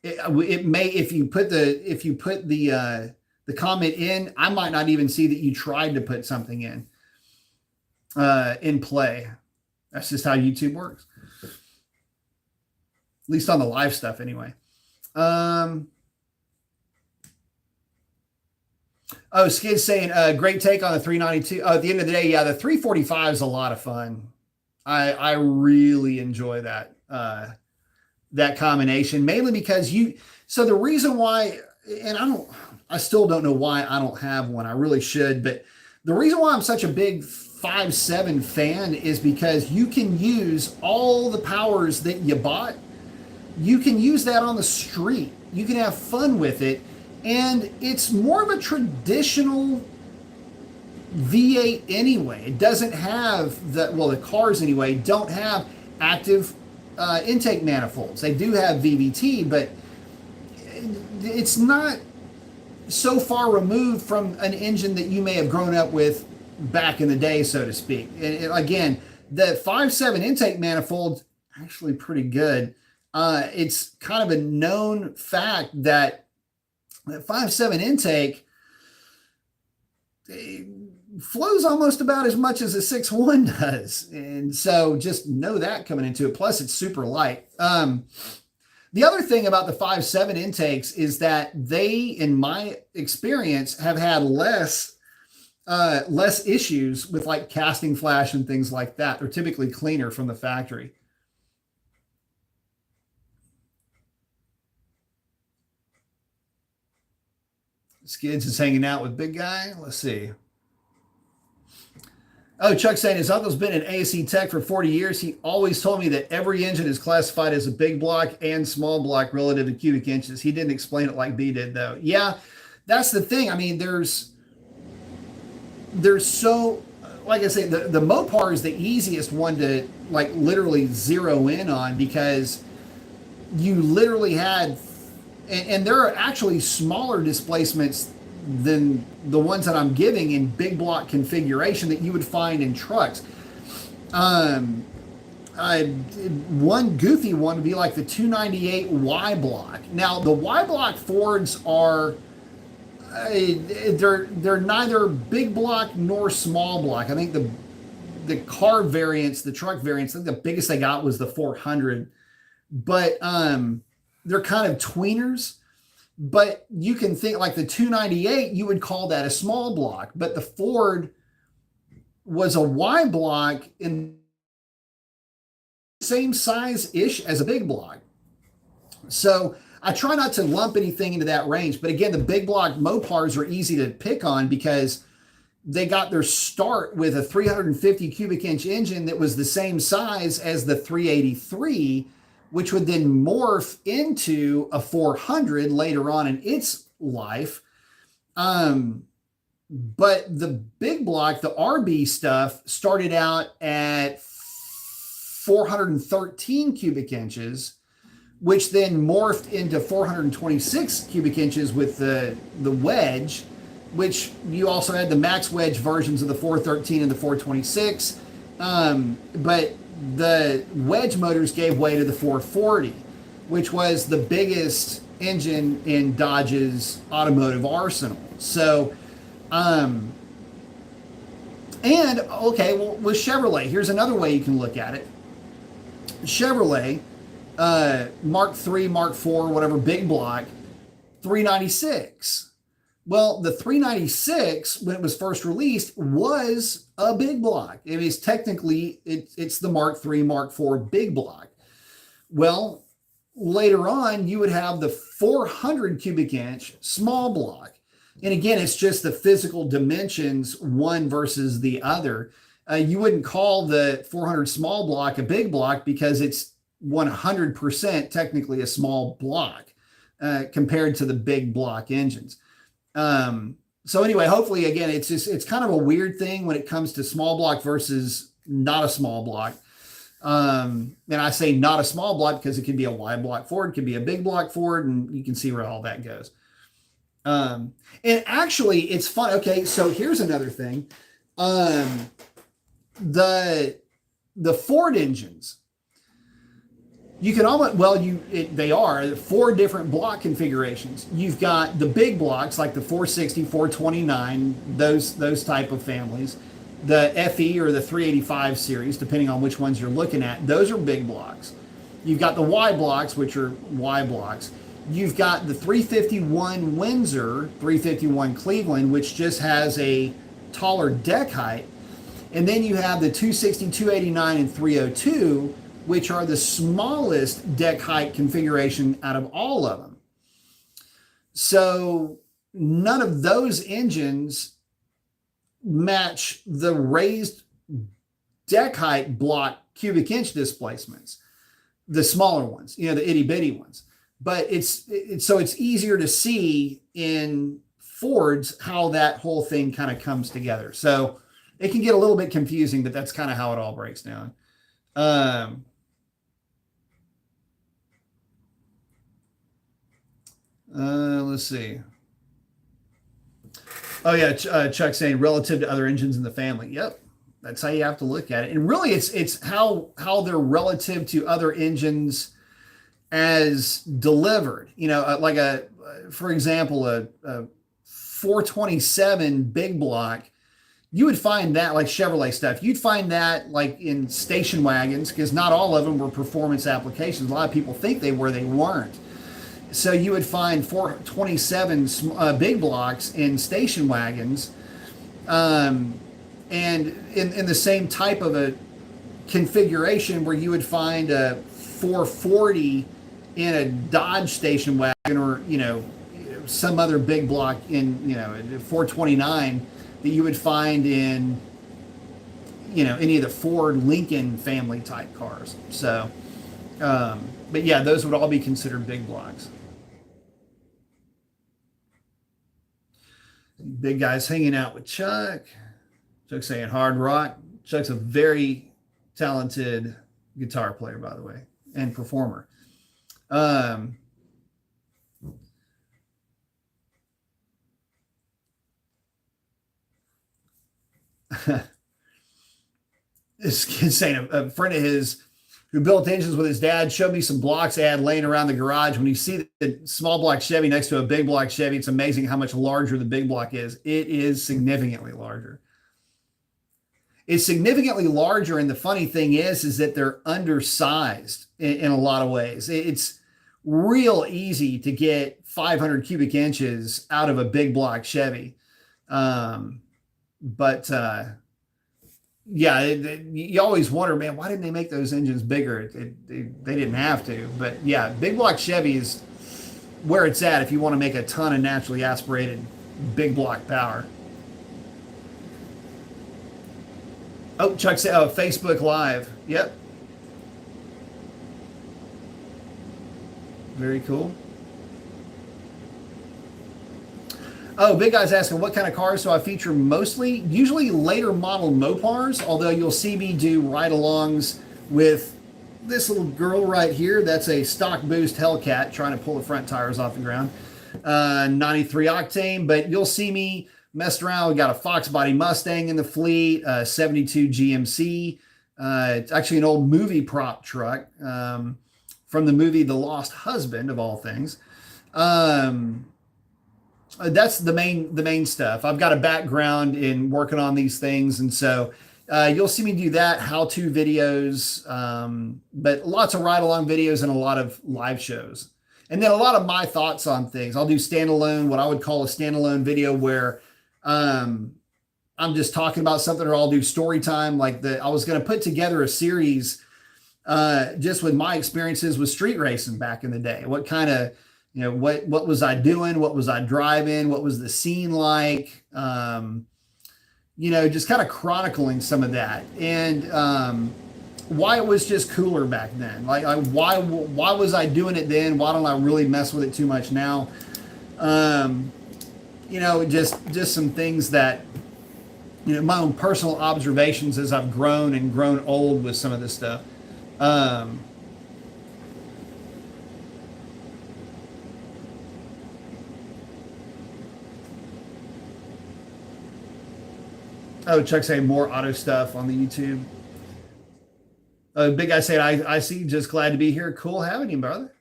it may if you put the comment in, I might not even see that you tried to put something in play. That's just how YouTube works. At least on the live stuff anyway. Skid's saying, great take on the 392. At the end of the day, yeah, the 345 is a lot of fun. I really enjoy that combination, mainly because so the reason why, and I still don't know why I don't have one. I really should, but the reason why I'm such a big 5.7 fan is because you can use all the powers that you bought. You can use that on the street. You can have fun with it. And it's more of a traditional V8 anyway. It doesn't have the cars anyway don't have active intake manifolds. They do have VVT, but it's not so far removed from an engine that you may have grown up with back in the day, so to speak. And again, the 5.7 intake manifold actually pretty good. It's kind of a known fact that 5.7 intake flows almost about as much as a 6.1 does. And so just know that coming into it. Plus, it's super light. The other thing about the 5.7 intakes is that they, in my experience, have had less issues with like casting flash and things like that. They're typically cleaner from the factory. Skids is hanging out with Big Guy. Let's see. Oh, Chuck's saying his uncle's been in ASE tech for 40 years. He always told me that every engine is classified as a big block and small block relative to cubic inches. He didn't explain it like B did, though. Yeah, that's the thing. I mean, there's so, like I say, the Mopar is the easiest one to like literally zero in on because you literally had, and there are actually smaller displacements than the ones that I'm giving in big block configuration that you would find in trucks. One goofy one would be like the 298 Y block. Now the Y block Fords are they're neither big block nor small block. I think the car variants, the truck variants, I think the biggest they got was the 400, but they're kind of tweeners. But you can think like the 298, you would call that a small block, but the Ford was a Y block in the same size-ish as a big block. So I try not to lump anything into that range. But again, the big block Mopars are easy to pick on because they got their start with a 350 cubic inch engine that was the same size as the 383, which would then morph into a 400 later on in its life. But the big block, the RB stuff, started out at 413 cubic inches, which then morphed into 426 cubic inches with the wedge, which you also had the max wedge versions of the 413 and the 426. But the wedge motors gave way to the 440, which was the biggest engine in Dodge's automotive arsenal. So, and okay, well, with Chevrolet, here's another way you can look at it. Chevrolet, Mark III, Mark IV, whatever, big block, 396. Well, the 396, when it was first released, was a big block. It is technically, it's the Mark III, Mark IV big block. Well, later on, you would have the 400 cubic inch small block. And again, it's just the physical dimensions, one versus the other. You wouldn't call the 400 small block a big block because it's 100% technically a small block compared to the big block engines. So anyway, hopefully, again, it's kind of a weird thing when it comes to small block versus not a small block. And I say not a small block because it could be a wide block Ford, it could be a big block Ford, and you can see where all that goes. And actually, it's fun. Okay, so here's another thing. The Ford engines, you can almost, they are 4 different block configurations. You've got the big blocks like the 460, 429, those type of families. The FE or the 385 series, depending on which ones you're looking at, those are big blocks. You've got the Y blocks, which are Y blocks. You've got the 351 Windsor, 351 Cleveland, which just has a taller deck height. And then you have the 260, 289, and 302, which are the smallest deck height configuration out of all of them. So none of those engines match the raised deck height block cubic inch displacements, the smaller ones, the itty bitty ones. But it's easier to see in Fords how that whole thing kind of comes together. So it can get a little bit confusing, but that's kind of how it all breaks down. Let's see. Oh yeah, Chuck saying relative to other engines in the family. Yep, that's how you have to look at it. And really, it's how they're relative to other engines as delivered. Like for example, a 427 big block. You would find that like Chevrolet stuff. You'd find that like in station wagons because not all of them were performance applications. A lot of people think they were, they weren't. So you would find 427 big blocks in station wagons, and in the same type of a configuration where you would find a 440 in a Dodge station wagon, or some other big block in 429 that you would find in any of the Ford Lincoln family type cars. So, but yeah, those would all be considered big blocks. Big guys hanging out with Chuck. Chuck's saying hard rock. Chuck's a very talented guitar player, by the way, and performer. This kid's saying a friend of his who built engines with his dad showed me some blocks they had laying around the garage. When you see the small block Chevy next to a big block Chevy, it's amazing how much larger the big block is. It is significantly larger. It's significantly larger, and the funny thing is that they're undersized in a lot of ways. It's real easy to get 500 cubic inches out of a big block Chevy. Yeah, you always wonder, man, why didn't they make those engines bigger? They didn't have to. But yeah, big block Chevys, where it's at if you want to make a ton of naturally aspirated big block power. Oh, Chuck said, oh, Facebook Live. Yep. Very cool. Oh, Big Guy's asking, what kind of cars do I feature mostly? Usually later model Mopars, although you'll see me do ride-alongs with this little girl right here. That's a stock boost Hellcat trying to pull the front tires off the ground. 93 octane, but you'll see me messed around. We got a Fox body Mustang in the fleet, 72 GMC. It's actually an old movie prop truck from the movie The Lost Husband, of all things. That's the main stuff. I've got a background in working on these things, and so you'll see me do that, how-to videos, but lots of ride-along videos and a lot of live shows. And then a lot of my thoughts on things. I'll do standalone, what I would call a standalone video where I'm just talking about something, or I'll do story time. I was going to put together a series just with my experiences with street racing back in the day. What kind of, what was I doing? What was I driving? What was the scene like? Just kind of chronicling some of that, and why it was just cooler back then. Why was I doing it then? Why don't I really mess with it too much now? Just some things that, my own personal observations as I've grown old with some of this stuff. Oh, Chuck saying more auto stuff on the YouTube. Big Guy saying, I see, just glad to be here. Cool having you, brother.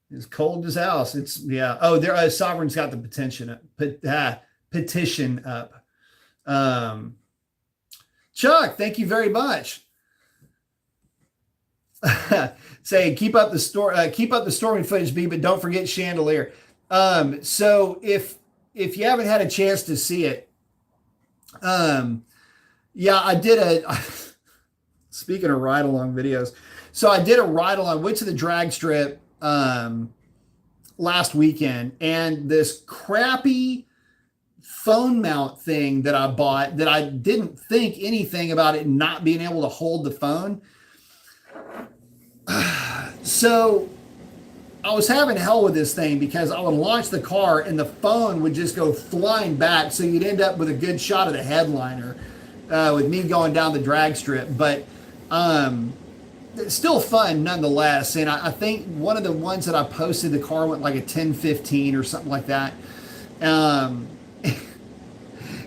It's cold as house. Yeah. Oh, there. Sovereign's got the petition up. Chuck, thank you very much. Saying keep up the storming footage, B, but don't forget Chandelier. So if you haven't had a chance to see it, yeah, I did speaking of ride along videos. So I did a ride along, went to the drag strip, last weekend, and this crappy phone mount thing that I bought, that I didn't think anything about it not being able to hold the phone. So I was having hell with this thing because I would launch the car and the phone would just go flying back. So you'd end up with a good shot of the headliner with me going down the drag strip. But it's still fun nonetheless. And I think one of the ones that I posted, the car went like a 10-15 or something like that. And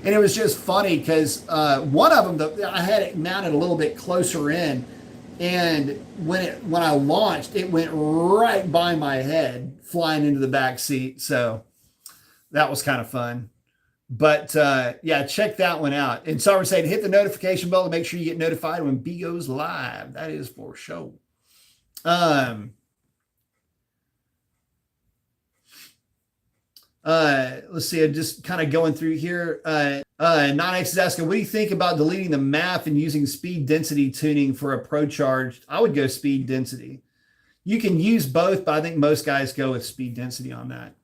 it was just funny because one of them, I had it mounted a little bit closer in. And when I launched, it went right by my head, flying into the back seat. So that was kind of fun. But yeah, check that one out. And so we're saying hit the notification bell to make sure you get notified when B goes live. That is for sure. Let's see. I'm just kind of going through here. Non-X is asking, what do you think about deleting the map and using speed density tuning for a Pro Charged? I would go speed density. You can use both, but I think most guys go with speed density on that.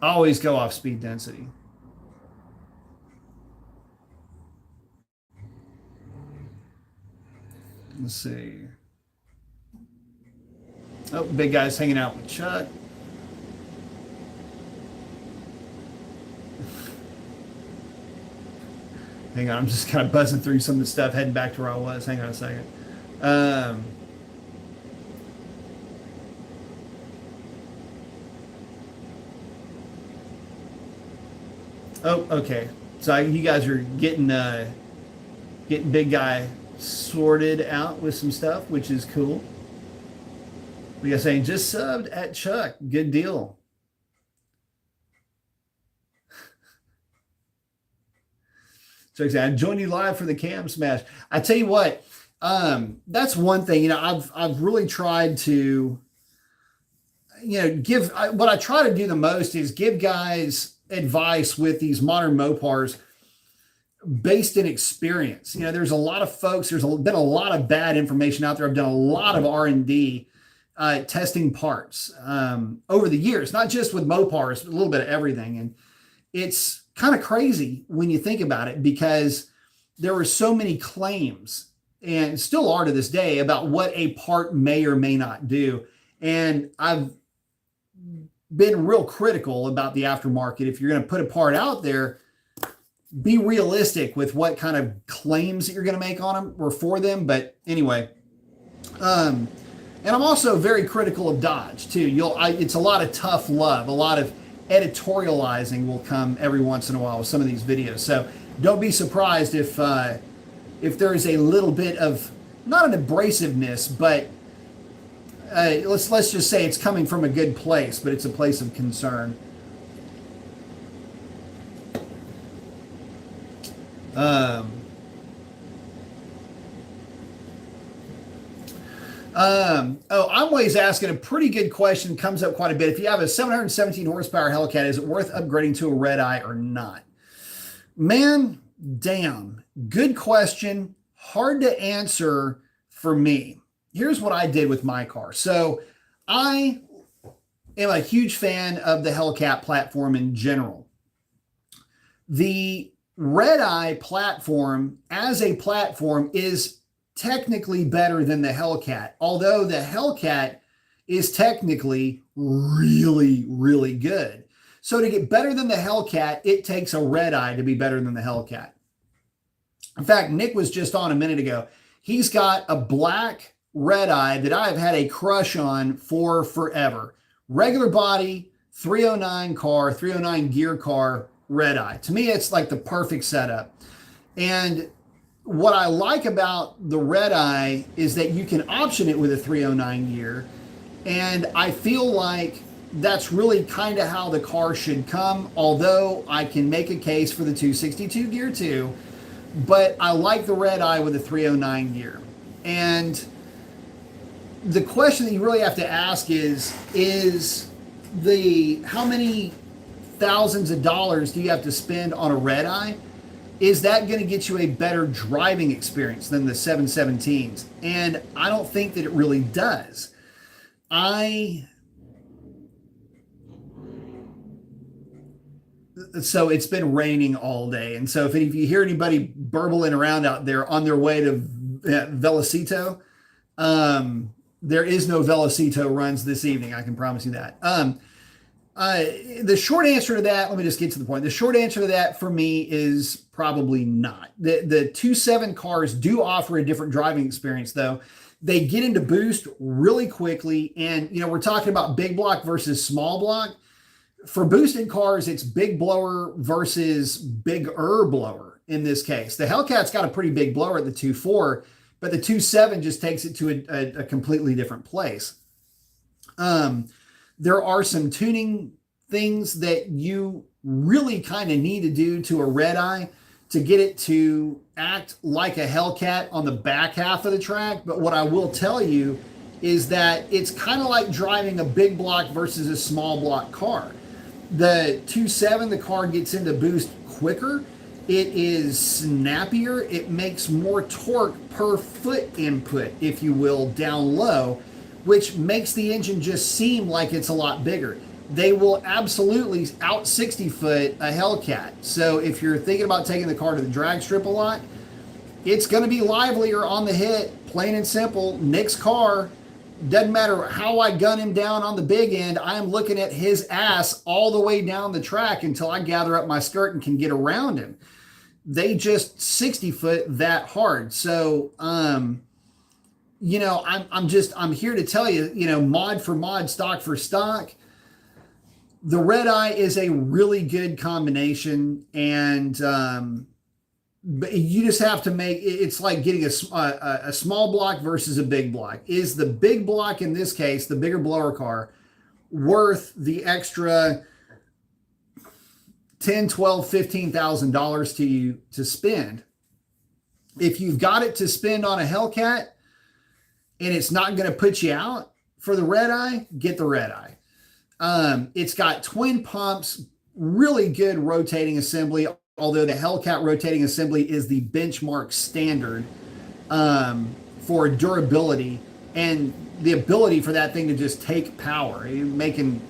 I always go off speed density. Let's see. Oh, Big Guy's hanging out with Chuck. Hang on, I'm just kind of buzzing through some of the stuff, heading back to where I was. Hang on a second. Oh, okay. So you guys are getting Big Guy sorted out with some stuff, which is cool. We got saying just subbed at Chuck. Good deal. So I joined you live for the Cam Smash. I tell you what, that's one thing. I've really tried to, give. What I try to do the most is give guys advice with these modern Mopars. based in experience. You know, there's a lot of folks, been a lot of bad information out there. I've done a lot of R&D testing parts over the years, not just with Mopars, but a little bit of everything. And it's kind of crazy when you think about it, because there were so many claims, and still are to this day, about what a part may or may not do. And I've been real critical about the aftermarket. If you're going to put a part out there, be realistic with what kind of claims that you're going to make on them or for them. But anyway, and I'm also very critical of Dodge too. It's a lot of tough love, a lot of editorializing will come every once in a while with some of these videos. So don't be surprised if there is a little bit of, not an abrasiveness, but let's just say it's coming from a good place, but it's a place of concern. I'm always asking a pretty good question, comes up quite a bit. If you have a 717 horsepower Hellcat, is it worth upgrading to a Redeye or not? Man, damn, good question. Hard to answer for me. Here's what I did with my car. So I am a huge fan of the Hellcat platform in general. The Redeye platform as a platform is technically better than the Hellcat, although the Hellcat is technically really, really good. So to get better than the Hellcat, it takes a Redeye to be better than the Hellcat. In fact, Nick was just on a minute ago. He's got a black Redeye that I've had a crush on for forever. Regular body, 309 car, 309 gear car, Redeye. To me, it's like the perfect setup. And what I like about the Redeye is that you can option it with a 309 gear. And I feel like that's really kind of how the car should come, although I can make a case for the 262 gear too. But I like the Redeye with a 309 gear. And the question that you really have to ask is how many thousands of dollars do you have to spend on a Redeye? Is that going to get you a better driving experience than the 717s? And I don't think that it really does. So it's been raining all day. And so if you hear anybody burbling around out there on their way to Velocito, there is no Velocito runs this evening. I can promise you that. The short answer to that, let me just get to the point. The short answer to that for me is probably not. The 2.7 cars do offer a different driving experience though. They get into boost really quickly. And, you know, we're talking about big block versus small block. For boosted cars, it's big blower versus bigger blower in this case. The Hellcat's got a pretty big blower at the 2.4, but the 2.7 just takes it to a completely different place. There are some tuning things that you really kind of need to do to a Redeye to get it to act like a Hellcat on the back half of the track. But what I will tell you is that it's kind of like driving a big block versus a small block car. The 2.7, the car gets into boost quicker. It is snappier. It makes more torque per foot input, if you will, down low, which makes the engine just seem like it's a lot bigger. They will absolutely out 60 foot a Hellcat. So if you're thinking about taking the car to the drag strip a lot, it's going to be livelier on the hit, plain and simple. Nick's car, doesn't matter how I gun him down on the big end, I'm looking at his ass all the way down the track until I gather up my skirt and can get around him. They just 60 foot that hard. So, you know, I'm here to tell you, you know, mod for mod, stock for stock. The Redeye is a really good combination, and but you just have to make it's like getting a small block versus a big block. Is the big block, in this case, the bigger blower car, worth the extra $10, $12, $15,000 to you to spend? If you've got it to spend on a Hellcat and it's not going to put you out for the Redeye, get the Redeye. It's got twin pumps, really good rotating assembly. although the Hellcat rotating assembly is the benchmark standard for durability and the ability for that thing to just take power. You're making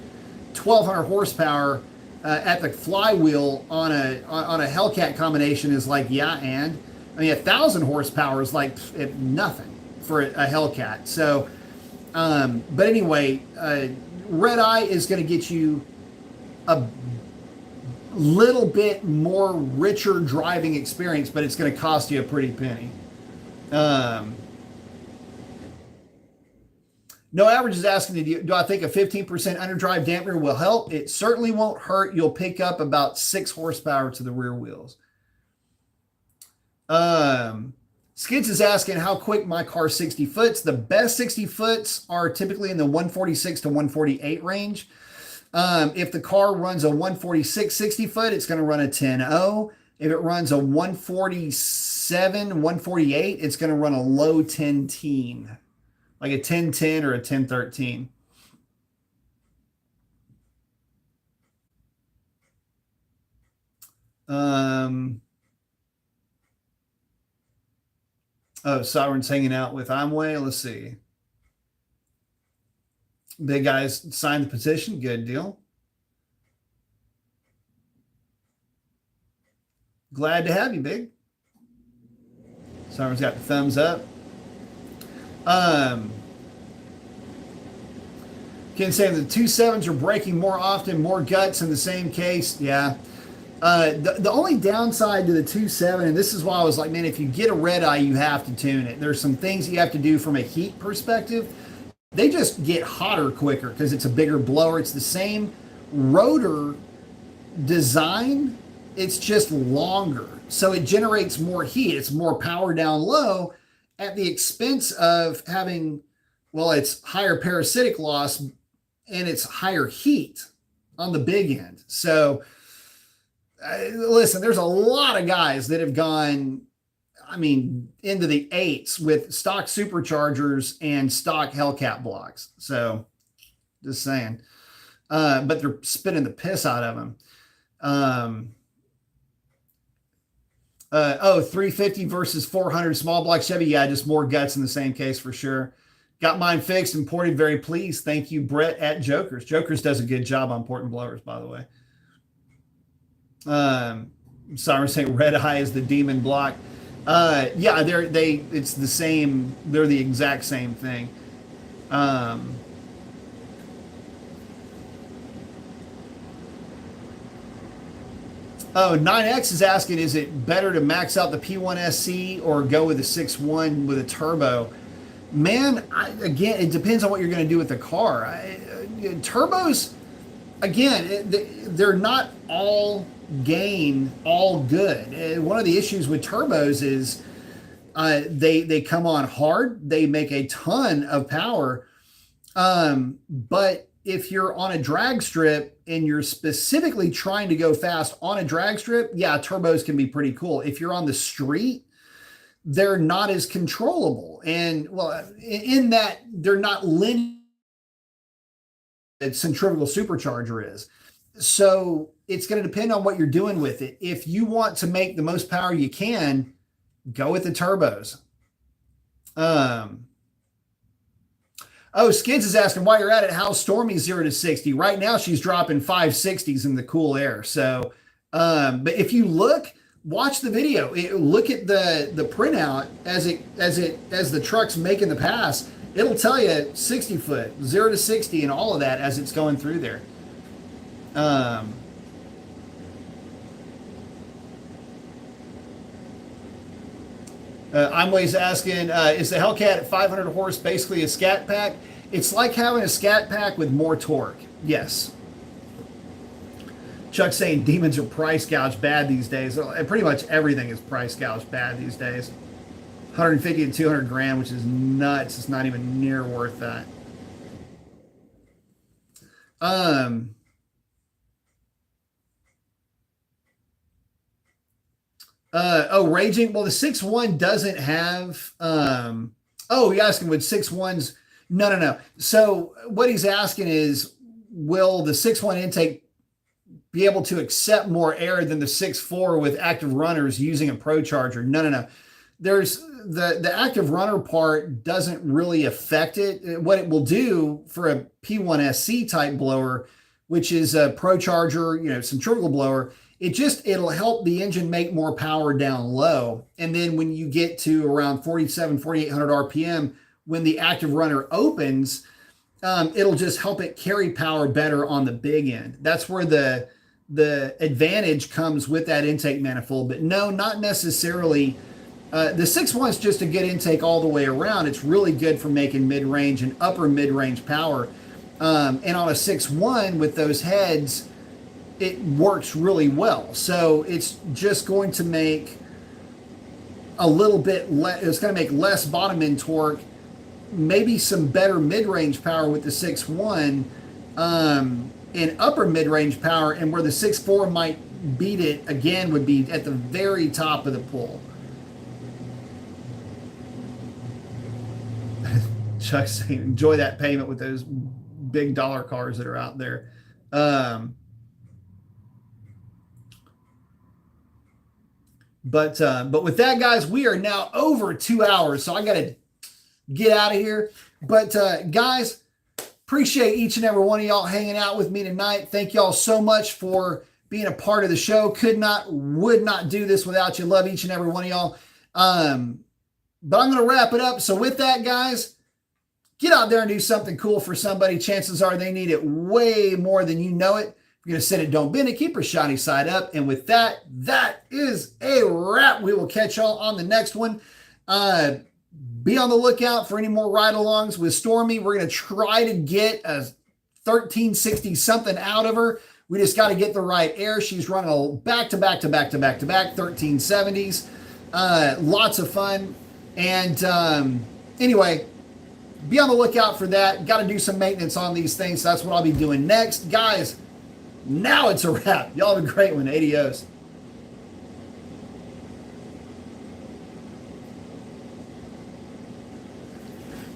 1,200 horsepower at the flywheel on a Hellcat combination is like, yeah, and I mean 1,000 horsepower is like nothing for a Hellcat. So, but anyway, Redeye is going to get you a little bit more richer driving experience, but it's going to cost you a pretty penny. No Average is asking, do I think a 15% underdrive dampener will help? It certainly won't hurt. You'll pick up about 6 horsepower to the rear wheels. Skids is asking how quick my car 60 foots. The best 60 foots are typically in the 146 to 148 range. If the car runs a 146 60 foot, it's going to run a 10.0. If it runs a 147, 148, it's going to run a low 10-teen. Like a 1010 or a 1013. Oh, Sovereign's hanging out with Imway. Let's see. Big guys signed the petition. Good deal. Glad to have you, Big. Sovereign's got the thumbs up. Ken saying the 2.7s are breaking more often, more guts in the same case. Yeah. The only downside to the 2.7, and this is why I was like, man, if you get a Redeye, you have to tune it. There's some things you have to do from a heat perspective. They just get hotter quicker because it's a bigger blower. It's the same rotor design. It's just longer. So it generates more heat. It's more power down low at the expense of having, well, it's higher parasitic loss and it's higher heat on the big end. So listen, there's a lot of guys that have gone, I mean, into the 8s with stock superchargers and stock Hellcat blocks. So just saying, but they're spitting the piss out of them. 350 versus 400 small block Chevy. Yeah, just more guts in the same case for sure. Got mine fixed and ported. Very pleased. Thank you, Brett at Jokers. Jokers does a good job on porting blowers, by the way. Sorry, saying Redeye is the demon block. Yeah, it's the same. They're the exact same thing. Oh, 9X is asking, is it better to max out the P1 SC or go with the 6.1 with a turbo? Man, again, it depends on what you're going to do with the car. Turbos, again, they're not all gain, all good. One of the issues with turbos is they come on hard. They make a ton of power. But if you're on a drag strip and you're specifically trying to go fast on a drag strip, yeah, turbos can be pretty cool. If you're on the street, they're not as controllable. And well, in that they're not linear as centrifugal supercharger is. So it's going to depend on what you're doing with it. If you want to make the most power you can, go with the turbos. Oh, Skids is asking while you're at it, how's Stormy 0 to 60? Right now, she's dropping 560s in the cool air. So, but if you look, watch the video. Look at the printout as the truck's making the pass. It'll tell you 60 foot, 0 to 60, and all of that as it's going through there. I'm always asking, is the Hellcat at 500 horse basically a scat pack? It's like having a scat pack with more torque. Yes. Chuck's saying demons are price gouged bad these days. Pretty much everything is price gouged bad these days. 150 to 200 grand, which is nuts. It's not even near worth that. Raging. Well, the 6.1 doesn't have, you're asking would 6.1s? No. So what he's asking is, will the 6.1 intake be able to accept more air than the 6.4 with active runners using a Pro Charger. No. There's the active runner part doesn't really affect it. What it will do for a P1SC type blower, which is a Pro Charger, centrifugal blower, it'll help the engine make more power down low. And then when you get to around 4,800 RPM, when the active runner opens, it'll just help it carry power better on the big end. That's where the advantage comes with that intake manifold. But no, not necessarily. The 6.1 is just a good intake all the way around. It's really good for making mid-range and upper mid-range power. And on a 6.1 with those heads, it works really well. So it's just going to make a little bit it's going to make less bottom end torque, maybe some better mid-range power with the 6.1, and upper mid-range power, and where the 6.4 might beat it again would be at the very top of the pull. Chuck's saying, enjoy that payment with those big dollar cars that are out there. But with that, guys, we are now over 2 hours, so I got to get out of here. But guys, appreciate each and every one of y'all hanging out with me tonight. Thank y'all so much for being a part of the show. Would not do this without you. Love each and every one of y'all. But I'm going to wrap it up. So with that, guys, get out there and do something cool for somebody. Chances are they need it way more than you know it. You're going to send it, don't bend it, keep your shiny side up. And with that, that is a wrap. We will catch y'all on the next one. Be on the lookout for any more ride-alongs with Stormy. We're going to try to get a 1360 something out of her. We just got to get the right air. She's running a back-to-back 1370s. Lots of fun. And anyway, be on the lookout for that. Got to do some maintenance on these things. So that's what I'll be doing next. Guys, now it's a wrap. Y'all have a great one. Adios.